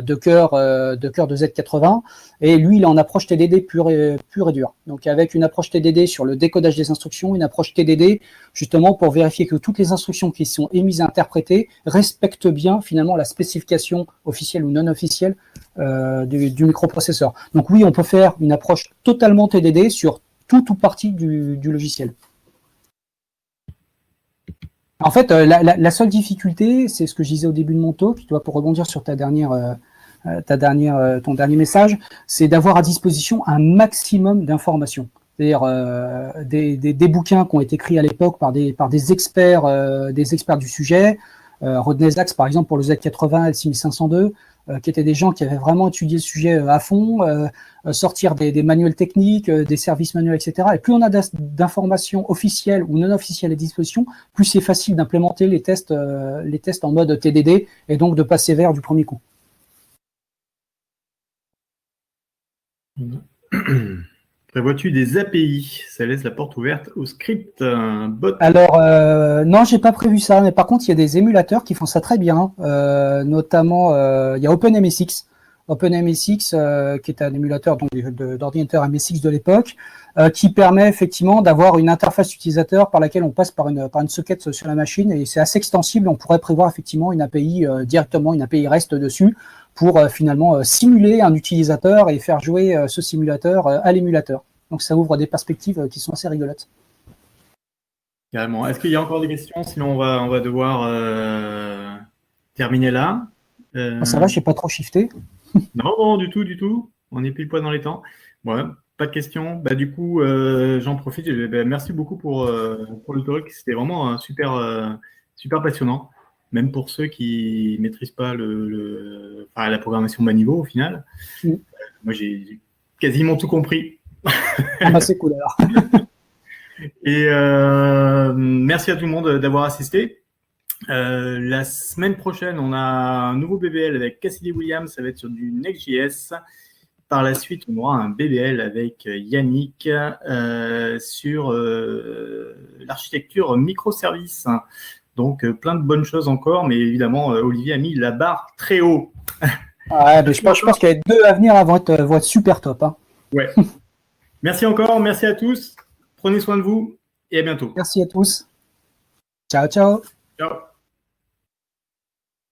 de cœur de Z80, et lui il est en approche TDD pure et dure. Donc avec une approche TDD sur le décodage des instructions, une approche TDD justement pour vérifier que toutes les instructions qui sont émises et interprétées respectent bien finalement la spécification officielle ou non officielle du microprocesseur. Donc oui, on peut faire une approche totalement TDD sur toute ou partie du logiciel. En fait, la seule difficulté, c'est ce que je disais au début de mon talk, pour rebondir sur ton dernier message, c'est d'avoir à disposition un maximum d'informations. C'est-à-dire des bouquins qui ont été écrits à l'époque par des experts du sujet. Rodney Sachs, par exemple, pour le Z80 L6502, qui étaient des gens qui avaient vraiment étudié le sujet à fond, sortir des manuels techniques, des services manuels, etc. Et plus on a d'informations officielles ou non officielles à disposition, plus c'est facile d'implémenter les tests en mode TDD et donc de passer vers du premier coup. Prévois-tu des API? Ça laisse la porte ouverte au script bot. Alors, non, j'ai pas prévu ça, mais par contre, il y a des émulateurs qui font ça très bien. Notamment, il y a OpenMSX. OpenMSX, qui est un émulateur d'ordinateur MSX de l'époque, qui permet effectivement d'avoir une interface utilisateur par laquelle on passe par une socket sur la machine, et c'est assez extensible. On pourrait prévoir effectivement une API directement, une API REST dessus, pour finalement simuler un utilisateur et faire jouer ce simulateur à l'émulateur. Donc ça ouvre des perspectives qui sont assez rigolotes. Carrément. Est-ce qu'il y a encore des questions? Sinon, on va devoir terminer là. Ça va, je n'ai pas trop shifté. Non, du tout. On est pile poil dans les temps. Bon, pas de questions. Du coup, j'en profite. Merci beaucoup pour le talk. C'était vraiment super passionnant. Même pour ceux qui ne maîtrisent pas la programmation bas niveau au final. Moi, j'ai quasiment tout compris. C'est cool alors. Et merci à tout le monde d'avoir assisté. La semaine prochaine, on a un nouveau BBL avec Cassidy Williams. Ça va être sur du Next.js. Par la suite, on aura un BBL avec Yannick sur l'architecture microservice. Donc, plein de bonnes choses encore, mais évidemment, Olivier a mis la barre très haut. Ouais, mais je pense qu'il y a 2 à venir vont être super top. Hein. Ouais. Merci encore, merci à tous. Prenez soin de vous et à bientôt. Merci à tous. Ciao, ciao. Ciao.